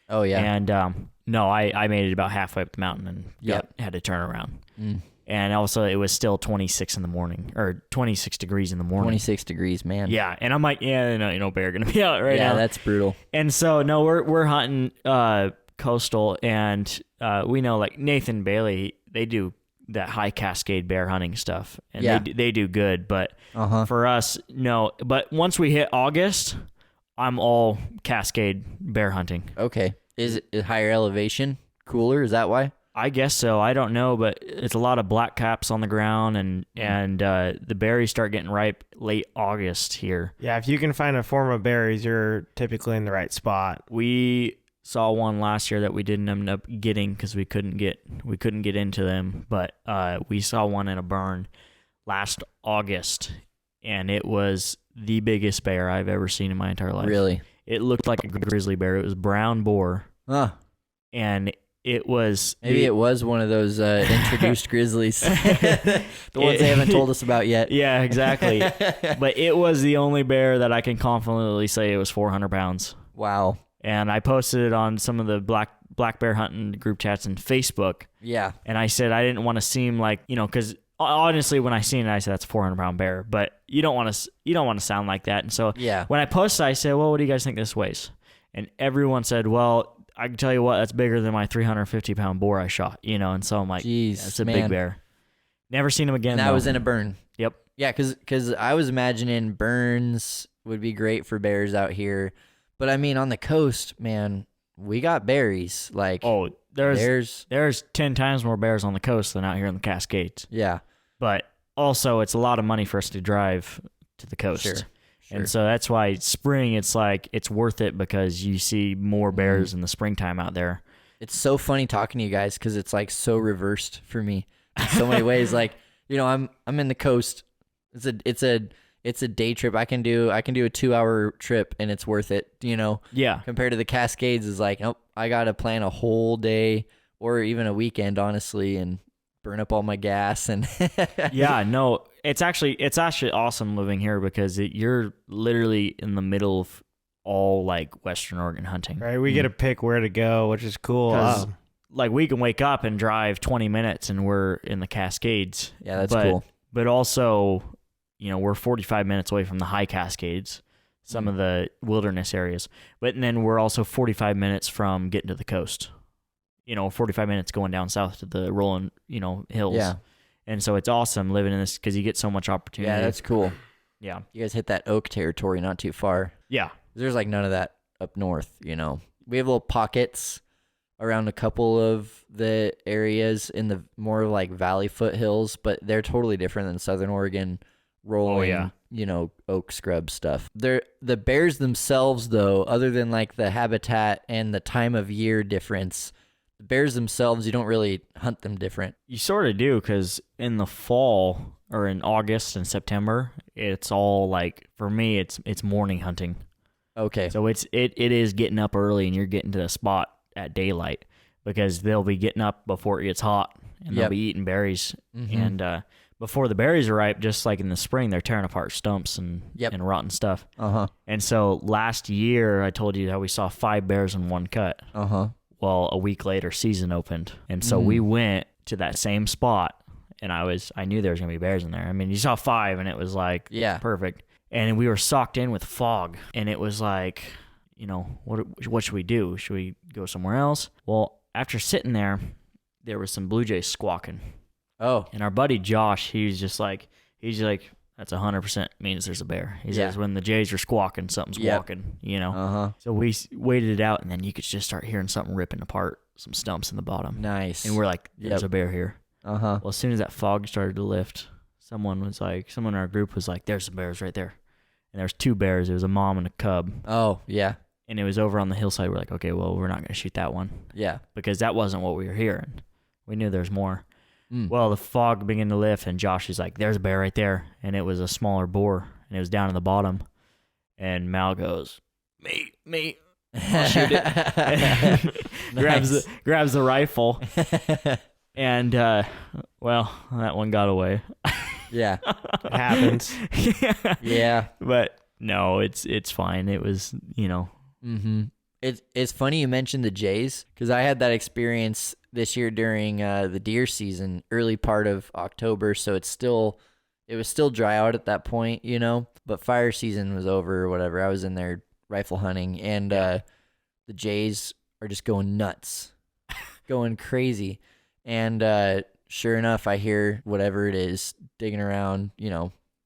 Oh, yeah. And, no, I made it about halfway up the mountain and had to turn around. And also, it was still 26 in the morning, or 26 degrees in the morning. 26 degrees, man. Yeah, and I'm like, no bear gonna be out right now. Yeah, that's brutal. And so, no, we're hunting coastal, and we know like Nathan Bailey, they do that high Cascade bear hunting stuff, and they do good. But for us, no. But once we hit August, I'm all Cascade bear hunting. Okay. Is it higher elevation? Cooler? Is that why? I guess so. I don't know, but it's a lot of black caps on the ground, and the berries start getting ripe late August here. Yeah, if you can find a form of berries, you're typically in the right spot. We saw one last year that we didn't end up getting because we couldn't get into them, but we saw one in a burn last August, and it was the biggest bear I've ever seen in my entire life. Really? It looked like a grizzly bear. It was brown boar, and it was Maybe it was one of those introduced grizzlies. The ones they haven't told us about yet. Yeah, exactly. But it was the only bear that I can confidently say it was 400 pounds. Wow. And I posted it on some of the black bear hunting group chats in Facebook. Yeah. And I said I didn't want to seem like, because honestly, when I seen it, I said that's a 400-pound bear. But you don't want to sound like that. And so when I posted, I said, well, what do you guys think this weighs? And everyone said, well, I can tell you what, that's bigger than my 350-pound boar I shot, And so I'm like, jeez, that's a big bear. Never seen him again. And that was in a burn. Yep. Yeah, because I was imagining burns would be great for bears out here. But I mean, on the coast, man, we got berries. Like, there's 10 times more bears on the coast than out here in the Cascades. Yeah. But also, it's a lot of money for us to drive to the coast. Sure. And so that's why spring, it's like, it's worth it because you see more bears in the springtime out there. It's so funny talking to you guys because it's like so reversed for me in so many ways. Like, I'm in the coast. It's a day trip. I can do a 2-hour trip and it's worth it, Yeah. Compared to the Cascades is like, nope, I got to plan a whole day or even a weekend, honestly, and burn up all my gas and Yeah, no, it's actually awesome living here because you're literally in the middle of all like Western Oregon hunting. Right, we get to pick where to go, which is cool. 'Cause, like we can wake up and drive 20 minutes and we're in the Cascades. Yeah, that's cool. But also, we're 45 minutes away from the high Cascades, some of the wilderness areas. But then we're also 45 minutes from getting to the coast. 45 minutes going down south to the rolling, hills. Yeah. And so it's awesome living in this because you get so much opportunity. Yeah, that's cool. Yeah. You guys hit that oak territory not too far. Yeah. There's like none of that up north, We have little pockets around a couple of the areas in the more like valley foothills, but they're totally different than Southern Oregon rolling, oak scrub stuff. The bears themselves, though, other than like the habitat and the time of year difference, the bears themselves, you don't really hunt them different. You sort of do because in the fall or in August and September, it's all like, for me, it's morning hunting. Okay. So it is getting up early and you're getting to the spot at daylight because they'll be getting up before it gets hot and they'll be eating berries. Mm-hmm. And before the berries are ripe, just like in the spring, they're tearing apart stumps and rotten stuff. Uh-huh. And so last year, I told you how we saw 5 bears in one cut. Uh-huh. Well, a week later, season opened. And so we went to that same spot and I knew there was going to be bears in there. I mean, you saw 5 and it was like perfect. And we were socked in with fog and it was like, what should we do? Should we go somewhere else? Well, after sitting there was some blue jays squawking. Oh. And our buddy Josh, he's like, that's 100% means there's a bear. He says when the jays are squawking, something's walking, Uh-huh. So we waited it out, and then you could just start hearing something ripping apart some stumps in the bottom. Nice. And we're like, there's a bear here. Uh-huh. Well, as soon as that fog started to lift, someone in our group was like, there's some bears right there. And there's 2 bears. It was a mom and a cub. Oh, yeah. And it was over on the hillside. We're like, okay, well, we're not going to shoot that one. Yeah. Because that wasn't what we were hearing. We knew there's more. Mm. Well, the fog began to lift, and Josh is like, there's a bear right there. And it was a smaller boar, and it was down in the bottom. And Mal goes, me. I'll shoot it. grabs the rifle. And, that one got away. Yeah. It happens. Yeah. But no, it's fine. It was, Mm-hmm. It's funny you mentioned the jays because I had that experience this year during the deer season, early part of October. So it was still dry out at that point, but fire season was over or whatever. I was in there rifle hunting and the jays are just going nuts, going crazy. And sure enough, I hear whatever it is digging around,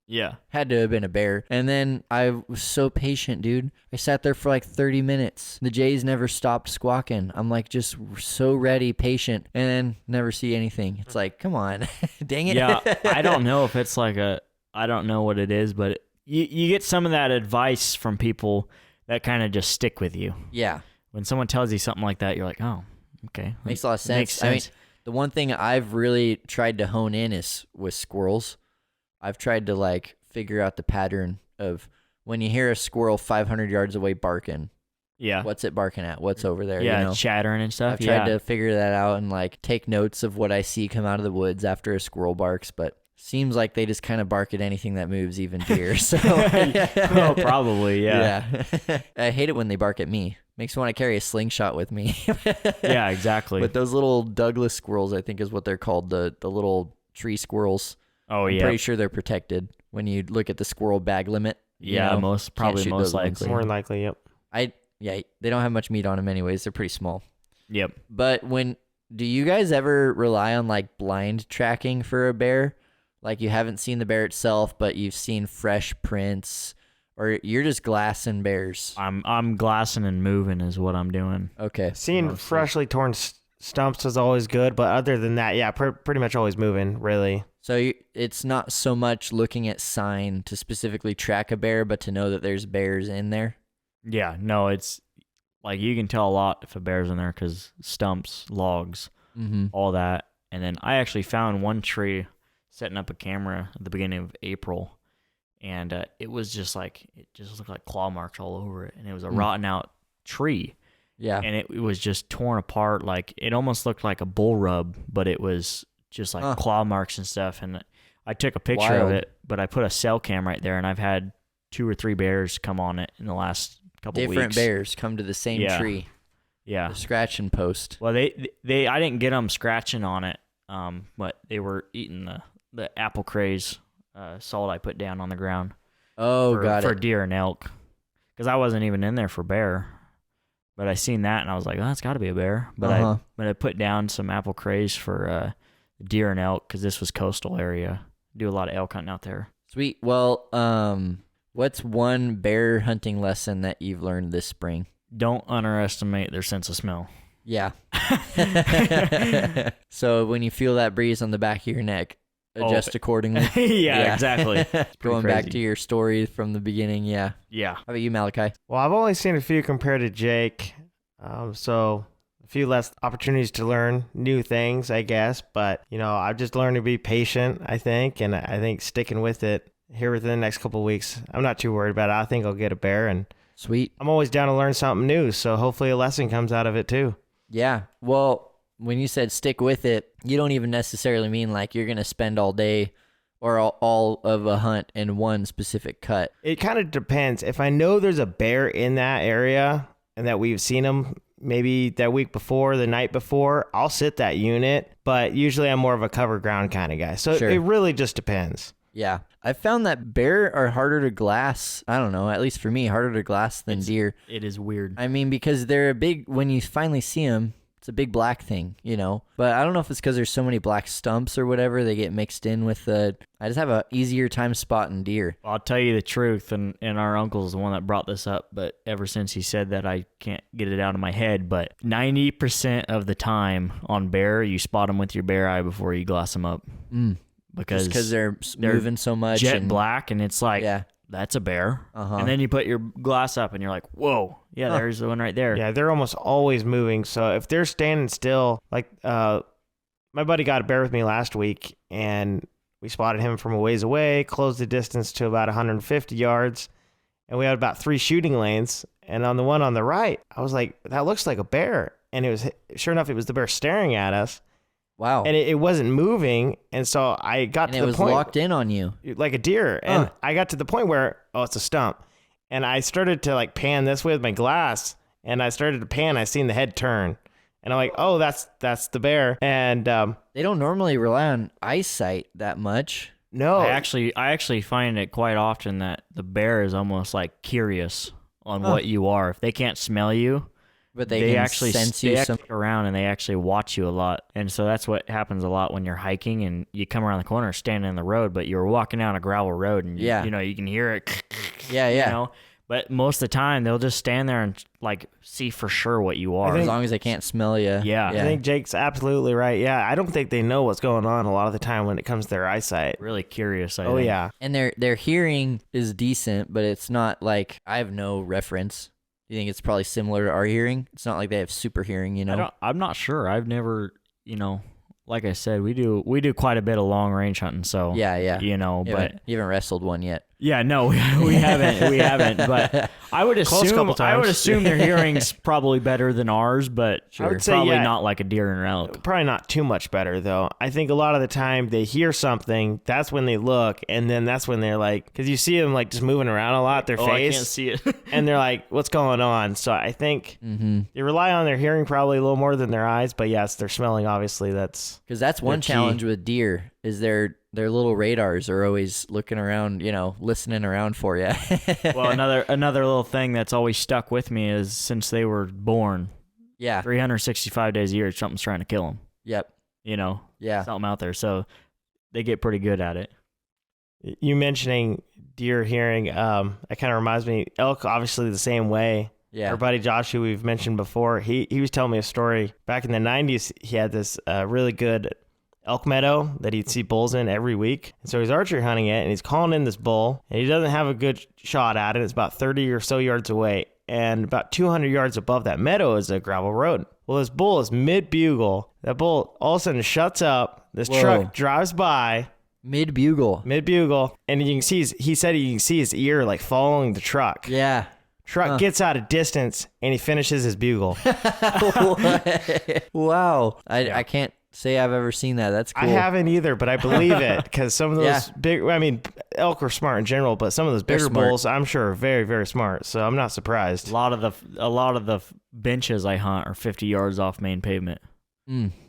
Yeah. Had to have been a bear. And then I was so patient, dude. I sat there for like 30 minutes. The jays never stopped squawking. I'm like just so ready, patient, and then never see anything. It's like, come on. Dang it. Yeah. I don't know if it's like I don't know what it is, but you get some of that advice from people that kind of just stick with you. Yeah. When someone tells you something like that, you're like, oh, okay. Makes a lot of sense. Makes sense. I mean, the one thing I've really tried to hone in is with squirrels. I've tried to like figure out the pattern of when you hear a squirrel 500 yards away barking. Yeah. What's it barking at? What's over there? Yeah, chattering and stuff. I've tried to figure that out and like take notes of what I see come out of the woods after a squirrel barks, but seems like they just kind of bark at anything that moves, even deer. So oh, probably, yeah. I hate it when they bark at me. Makes me want to carry a slingshot with me. Yeah, exactly. But those little Douglas squirrels, I think is what they're called, the little tree squirrels. Oh, I'm yeah. pretty sure they're protected when you look at the squirrel bag limit. Yeah, most likely. More likely, yep. They don't have much meat on them anyways. They're pretty small. Yep. But do you guys ever rely on like blind tracking for a bear? Like you haven't seen the bear itself, but you've seen fresh prints, or you're just glassing bears? I'm glassing and moving is what I'm doing. Okay. Seeing freshly torn stumps is always good, but other than that, yeah, pretty much always moving, really. So it's not so much looking at sign to specifically track a bear, but to know that there's bears in there? Yeah, no, it's like you can tell a lot if a bear's in there because stumps, logs, all that. And then I actually found one tree setting up a camera at the beginning of April, and it just looked like claw marks all over it, and it was a rotten out tree. Yeah. And it was just torn apart. Like it almost looked like a bull rub, but it was just like claw marks and stuff. And I took a picture Wild. of it, but I put a cell cam right there, and I've had 2 or 3 bears come on it in the last couple weeks. Different bears come to the same tree. Yeah. The scratching post. Well, I didn't get them scratching on it, but they were eating the apple craze salt I put down on the ground. Oh, for deer and elk, because I wasn't even in there for bear, but I seen that and I was like, oh, that's got to be a bear. But I put down some apple craze for deer and elk, because this was coastal area. Do a lot of elk hunting out there. Sweet. Well, what's one bear hunting lesson that you've learned this spring? Don't underestimate their sense of smell. Yeah. So when you feel that breeze on the back of your neck, adjust accordingly. Yeah, exactly. Going back to your story from the beginning, yeah. Yeah. How about you, Malachi? Well, I've only seen a few compared to Jake, so a few less opportunities to learn new things, I guess. But, I've just learned to be patient, I think, and I think sticking with it here within the next couple of weeks, I'm not too worried about it. I think I'll get a bear, and Sweet. I'm always down to learn something new, so hopefully a lesson comes out of it too. Yeah. Well, when you said stick with it, you don't even necessarily mean like you're going to spend all day or all of a hunt in one specific cut. It kind of depends. If I know there's a bear in that area and that we've seen him maybe that week before, the night before, I'll sit that unit. But usually I'm more of a cover ground kind of guy. So Sure. It really just depends. Yeah. I found that bear are harder to glass. I don't know, at least for me, harder to glass than deer. It is weird. I mean, because they're a big, when you finally see them, it's a big black thing, But I don't know if it's because there's so many black stumps or whatever, they get mixed in with I just have a easier time spotting deer. I'll tell you the truth, and our uncle's the one that brought this up, but ever since he said that, I can't get it out of my head. But 90% of the time on bear, you spot them with your bear eye before you glass them up. Because they're moving so much. Jet black, and it's like, Yeah. that's a bear. And then you put your glass up, and you're like, whoa, yeah, there's the one right there. Yeah, they're almost always moving. So if they're standing still, like my buddy got a bear with me last week, and we spotted him from a ways away, closed the distance to about 150 yards, and we had about 3 shooting lanes. And on the one on the right, I was like, that looks like a bear. And it was, sure enough, it was the bear staring at us. Wow. And it wasn't moving. And so I got And to it the was point. locked in on you. Like a deer. And I got to the point where, it's a stump. And I started to like pan this way with my glass. And I started to pan. I seen the head turn. And I'm like, oh, that's the bear. And They don't normally rely on eyesight that much. no. I actually find it quite often that the bear is almost like curious on what you are. If they can't smell you, But they can actually sense you some. stick around, and they actually watch you a lot. And so that's what happens a lot when you're hiking and you come around the corner, standing in the road, but you're walking down a gravel road, and Yeah. you can hear it. Yeah. But most of the time, they'll just stand there and like see for sure what you are. As long as they can't smell you. Yeah. I think Jake's absolutely right. Yeah. I don't think they know what's going on a lot of the time when it comes to their eyesight. Really curious. I Oh, think. yeah. And their hearing is decent, but it's not like, I have no reference. You think it's probably similar to our hearing? It's not like they have super hearing, I'm not sure. I've never, like I said, we do quite a bit of long range hunting. So Yeah. you haven't wrestled one yet. Yeah, no, we haven't. But I would assume their hearing's probably better than ours, but I would say, probably yeah. not like a deer and an elk. Probably not too much better, though. I think a lot of the time they hear something, that's when they look, and then that's when they're like, because you see them like just moving around a lot, their I face, can't see it. and they're like, what's going on? So I think they rely on their hearing probably a little more than their eyes, but yes, their smelling, obviously, that's... Because that's one They're key. challenge with deer is their little radars are always looking around, listening around for you. Well, another little thing that's always stuck with me is since they were born, Yeah. 365 days a year, something's trying to kill them. Yep. Yeah. Something out there. So they get pretty good at it. You mentioning deer hearing, it kind of reminds me, elk, obviously the same way. Yeah. Our buddy Josh, who we've mentioned before, he was telling me a story. Back in the 90s, he had this really good elk meadow that he'd see bulls in every week. And so he's archery hunting it, and he's calling in this bull, and he doesn't have a good shot at it. It's about 30 or so yards away, and about 200 yards above that meadow is a gravel road. Well, this bull is mid-bugle. That bull all of a sudden shuts up. This Whoa. truck drives by, Mid-bugle. and you can see, he said you can see his ear like following the truck. Yeah. Truck gets out of distance, and he finishes his bugle. Wow. I can't say I've ever seen that. That's cool. I haven't either, but I believe it because some of those big, I mean, elk are smart in general, but some of those bigger bulls, I'm sure, are very, very smart. So I'm not surprised. A lot of the benches I hunt are 50 yards off main pavement.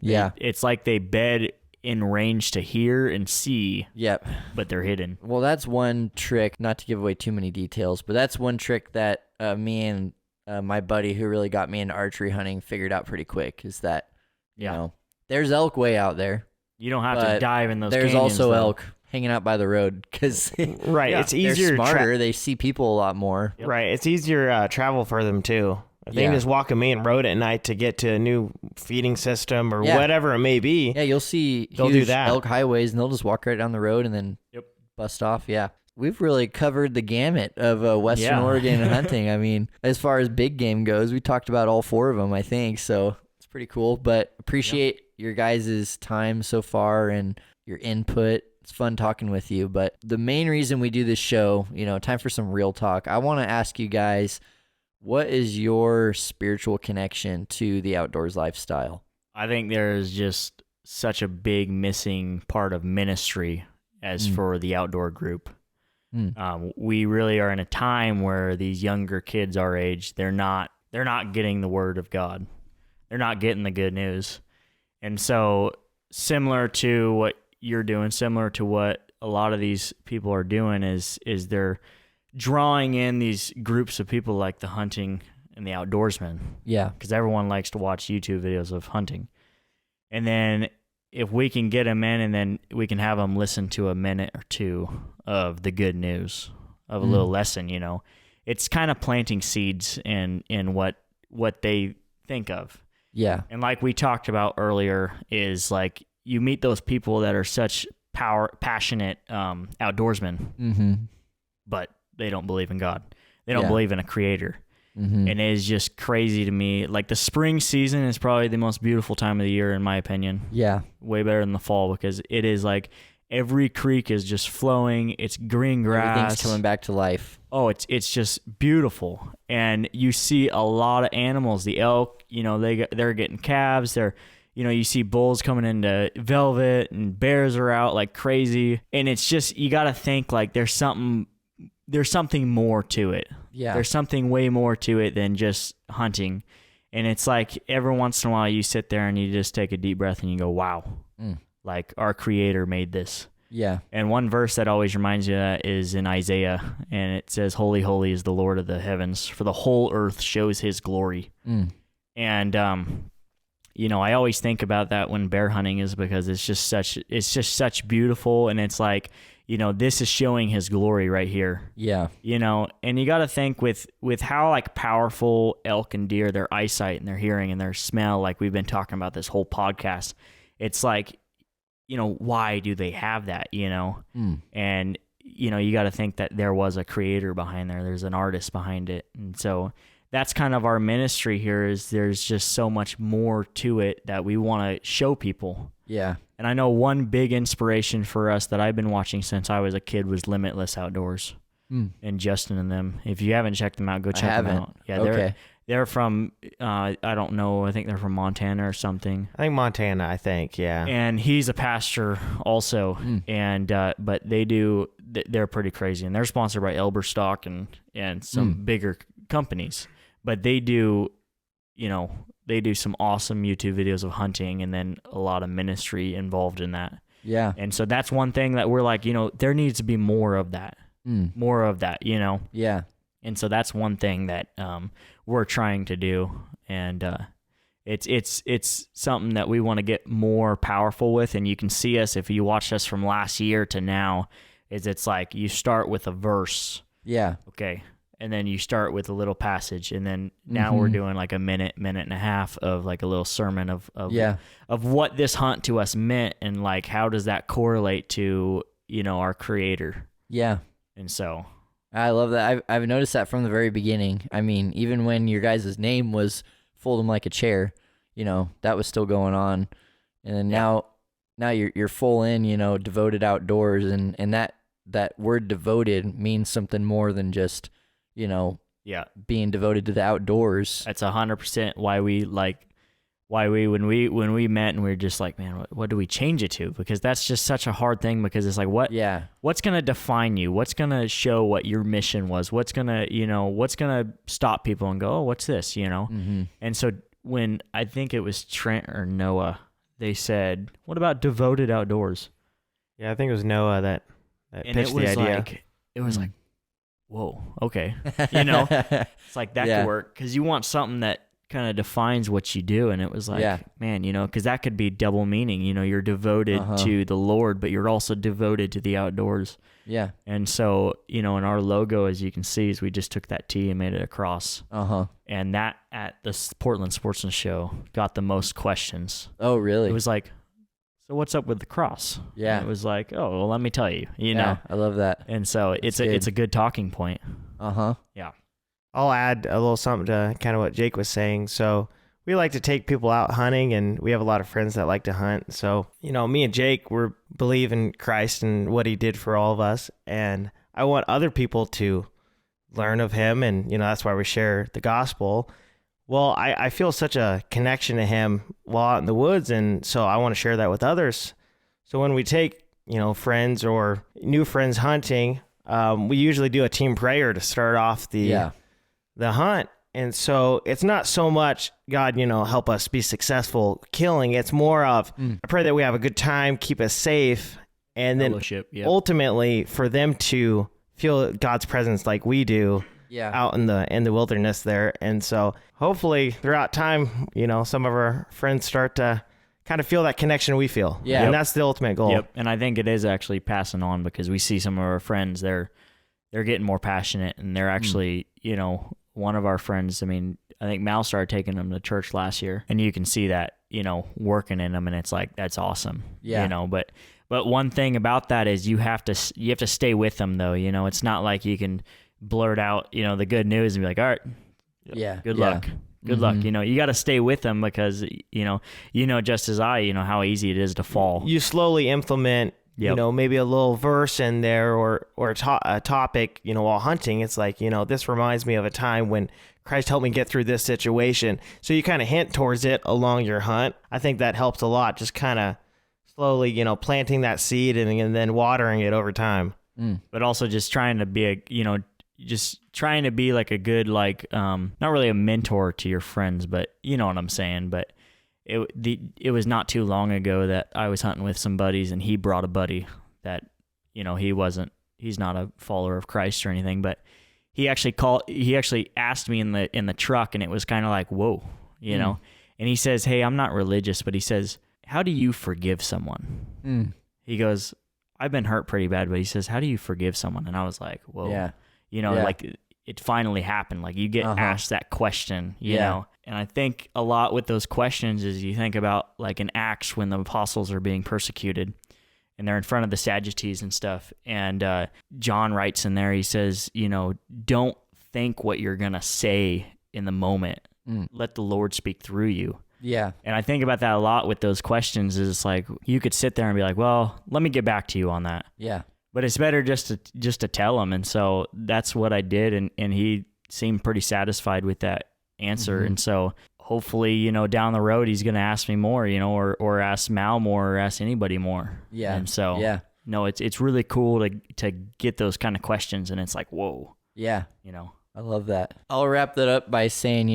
Yeah. It's like they bed in range to hear and see. Yep. But they're hidden. Well, that's one trick, not to give away too many details, but that's one trick that me and my buddy who really got me into archery hunting figured out pretty quick is that, you know, there's elk way out there. You don't have to dive in those There's canyons, also though. elk hanging out by the road because It's easier. They're smarter. They see people a lot more. Yep. Right. It's easier travel for them too. They can just walk a main road at night to get to a new feeding system or whatever it may be. Yeah, you'll see huge elk highways, and they'll just walk right down the road and then bust off. Yeah. We've really covered the gamut of Western Oregon hunting. I mean, as far as big game goes, we talked about all 4 of them, I think. So it's pretty cool. But appreciate your guys' time so far and your input. It's fun talking with you. But the main reason we do this show, you know, time for some real talk. I want to ask you guys, what is your spiritual connection to the outdoors lifestyle? I think there's just such a big missing part of ministry as for the outdoor group. We really are in a time where these younger kids our age, they're not getting the word of God. They're not getting the good news. And so similar to what you're doing, similar to what a lot of these people are doing is they're drawing in these groups of people like the hunting and the outdoorsmen. Yeah. Because everyone likes to watch YouTube videos of hunting. And then if we can get them in and then we can have them listen to a minute or two of the good news, of a little lesson, you know, it's kind of planting seeds in what they think of. Yeah. And like we talked about earlier is like you meet those people that are such passionate outdoorsmen, but they don't believe in God. They don't believe in a creator. And it is just crazy to me. Like the spring season is probably the most beautiful time of the year, in my opinion. Yeah. Way better than the fall because it is like every creek is just flowing. It's green grass. Everything's coming back to life. Oh, it's just beautiful. And you see a lot of animals. The elk, you know, they're getting calves. You know, you see bulls coming into velvet and bears are out like crazy. And it's just, you got to think like there's something more to it. Yeah. There's something way more to it than just hunting. And it's like every once in a while you sit there and you just take a deep breath and you go, wow, like our creator made this. Yeah. And one verse that always reminds you of that is in Isaiah. And it says, holy, holy is the Lord of the heavens, for the whole earth shows his glory. And, you know, I always think about that when bear hunting is because it's just such beautiful. And it's like, you know, this is showing his glory right here. Yeah. You know, and you got to think with how like powerful elk and deer, their eyesight and their hearing and their smell, like we've been talking about this whole podcast. It's like, you know, why do they have that, you know? And, you know, you got to think that there was a creator behind there. There's an artist behind it. And so that's kind of our ministry here is there's just so much more to it that we want to show people. Yeah. And I know one big inspiration for us that I've been watching since I was a kid was Limitless Outdoors and Justin and them. If you haven't checked them out, go check them out. Yeah, they're from, I don't know, I think they're from Montana or something. I think Montana, yeah. And he's a pastor also. And, but they're pretty crazy. And they're sponsored by Elberstock and some bigger companies. But they do, you know, they do some awesome YouTube videos of hunting and then a lot of ministry involved in that. Yeah. And so that's one thing that we're like, you know, there needs to be more of that. More of that, you know? Yeah. And so that's one thing that we're trying to do. And it's something that we want to get more powerful with. And you can see us, if you watched us from last year to now, it's like you start with a verse. Yeah. Okay. And then you start with a little passage, and then now we're doing like a minute and a half of like a little sermon of what this hunt to us meant, and like how does that correlate to, you know, our creator. Yeah. And so I love that. I've noticed that from the very beginning. I mean, even when your guys' name was Fold 'em Like a Chair, you know, that was still going on. And then now you're full in, you know, devoted outdoors, and that word devoted means something more than just, you know, being devoted to the outdoors. That's 100% why why when we met and we were just like, man, what do we change it to? Because that's just such a hard thing, because it's like, what's going to define you? What's going to show what your mission was? What's going to stop people and go, oh, what's this, Mm-hmm. And so when I think it was Trent or Noah, they said, what about devoted outdoors? Yeah, I think it was Noah that And pitched it was the idea. like, whoa, okay. It's like that could work, because you want something that kind of defines what you do. And it was like, man, because that could be double meaning. You're devoted to the Lord, but you're also devoted to the outdoors. Yeah. And so, in our logo, as you can see, is we just took that T and made it a cross. And that at the Portland Sportsman Show got the most questions. Oh, really? It was like, so what's up with the cross? Yeah. And it was like, oh, well, let me tell you, Yeah, I love that. And so it's a good talking point. Yeah. I'll add a little something to kind of what Jake was saying. So we like to take people out hunting, and we have a lot of friends that like to hunt. So, me and Jake, we believe in Christ and what he did for all of us. And I want other people to learn of him. And, that's why we share the gospel. Well, I feel such a connection to him while out in the woods. And so I want to share that with others. So when we take, friends or new friends hunting, we usually do a team prayer to start off the hunt. And so it's not so much, God, help us be successful killing. It's more of, I pray that we have a good time, keep us safe, and then ultimately for them to feel God's presence like we do out in the wilderness there. And so hopefully throughout time, some of our friends start to kind of feel that connection we feel. Yeah. And that's the ultimate goal. Yep. And I think it is actually passing on, because we see some of our friends, they're getting more passionate, and they're actually, one of our friends, I think Mal started taking them to church last year, and you can see that, working in them, and it's like, that's awesome. Yeah. But one thing about that is you have to stay with them though. It's not like you can blurt out, the good news and be like, all right, good luck. Good luck. You got to stay with them, because, just as I, how easy it is to fall. You slowly implement, maybe a little verse in there or a topic, while hunting. It's like, this reminds me of a time when Christ helped me get through this situation. So you kind of hint towards it along your hunt. I think that helps a lot. Just kind of slowly, planting that seed and then watering it over time. But also just trying to be trying to be like a good, like, not really a mentor to your friends, but you know what I'm saying. But it was not too long ago that I was hunting with some buddies, and he brought a buddy that, he's not a follower of Christ or anything, but he actually asked me in the truck, and it was kind of like, whoa, and he says, hey, I'm not religious, but he says, how do you forgive someone? He goes, I've been hurt pretty bad, but he says, how do you forgive someone? And I was like, whoa, like it finally happened. Like you get asked that question, you know? And I think a lot with those questions is you think about like in Acts when the apostles are being persecuted and they're in front of the Sadducees and stuff. And John writes in there, he says, don't think what you're going to say in the moment. Let the Lord speak through you. Yeah. And I think about that a lot with those questions is it's like, you could sit there and be like, well, let me get back to you on that. Yeah. But it's better just to tell him. And so that's what I did. And he seemed pretty satisfied with that answer. And so hopefully, down the road, he's going to ask me more, or ask Mal more, or ask anybody more. Yeah. And so, no, it's really cool to get those kind of questions. And it's like, whoa. Yeah. I love that. I'll wrap that up by saying,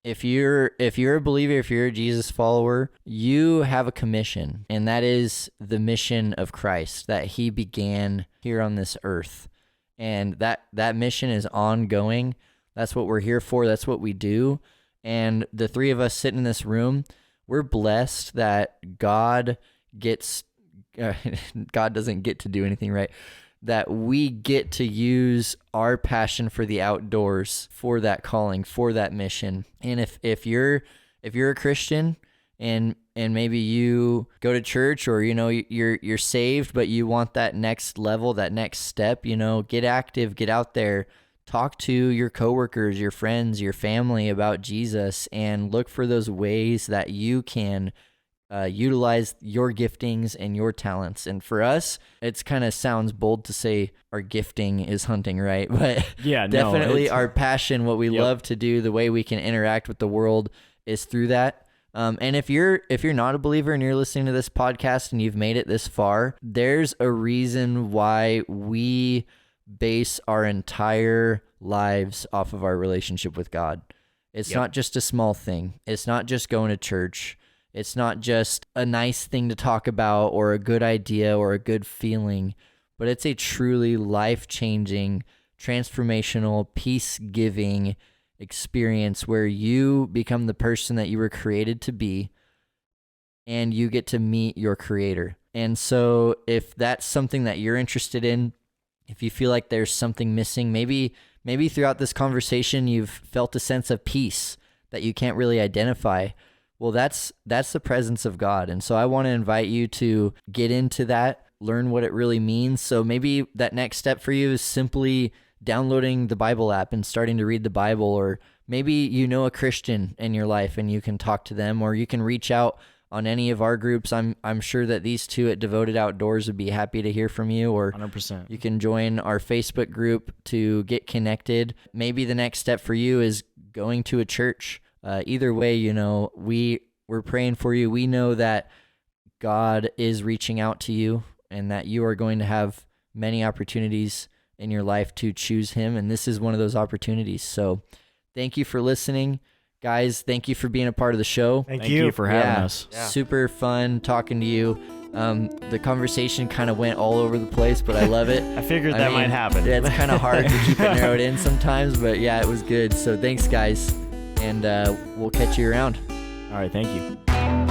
if you're a believer, if you're a Jesus follower, you have a commission, and that is the mission of Christ that he began here on this earth. And that mission is ongoing. That's what we're here for. That's what we do. And the three of us sitting in this room, we're blessed that God doesn't get to do anything, right? That we get to use our passion for the outdoors, for that calling, for that mission. And if you're a Christian and maybe you go to church, or you're saved, but you want that next level, that next step, get active, get out there, talk to your coworkers, your friends, your family about Jesus, and look for those ways that you can utilize your giftings and your talents. And for us, it's kind of sounds bold to say our gifting is hunting, right? But definitely our passion, what we love to do, the way we can interact with the world is through that. And if you're not a believer and you're listening to this podcast and you've made it this far, there's a reason why we base our entire lives off of our relationship with God. It's not just a small thing. It's not just going to church. It's not just a nice thing to talk about or a good idea or a good feeling, but it's a truly life-changing, transformational, peace-giving experience where you become the person that you were created to be and you get to meet your Creator. And so if that's something that you're interested in, if you feel like there's something missing, maybe throughout this conversation you've felt a sense of peace that you can't really identify. Well, that's the presence of God. And so I want to invite you to get into that, learn what it really means. So maybe that next step for you is simply downloading the Bible app and starting to read the Bible, or maybe you know a Christian in your life and you can talk to them, or you can reach out on any of our groups. I'm sure that these two at Devoted Outdoors would be happy to hear from you, or 100%. You can join our Facebook group to get connected. Maybe the next step for you is going to a church. Either way, we're praying for you. We know that God is reaching out to you and that you are going to have many opportunities in your life to choose Him, and this is one of those opportunities. So thank you for listening. Guys, thank you for being a part of the show. Thank you for having us. Yeah. Super fun talking to you. The conversation kind of went all over the place, but I love it. I figured that might happen. Yeah, it's kind of hard to keep it narrowed in sometimes, but yeah, it was good. So thanks, guys, and we'll catch you around. All right, thank you.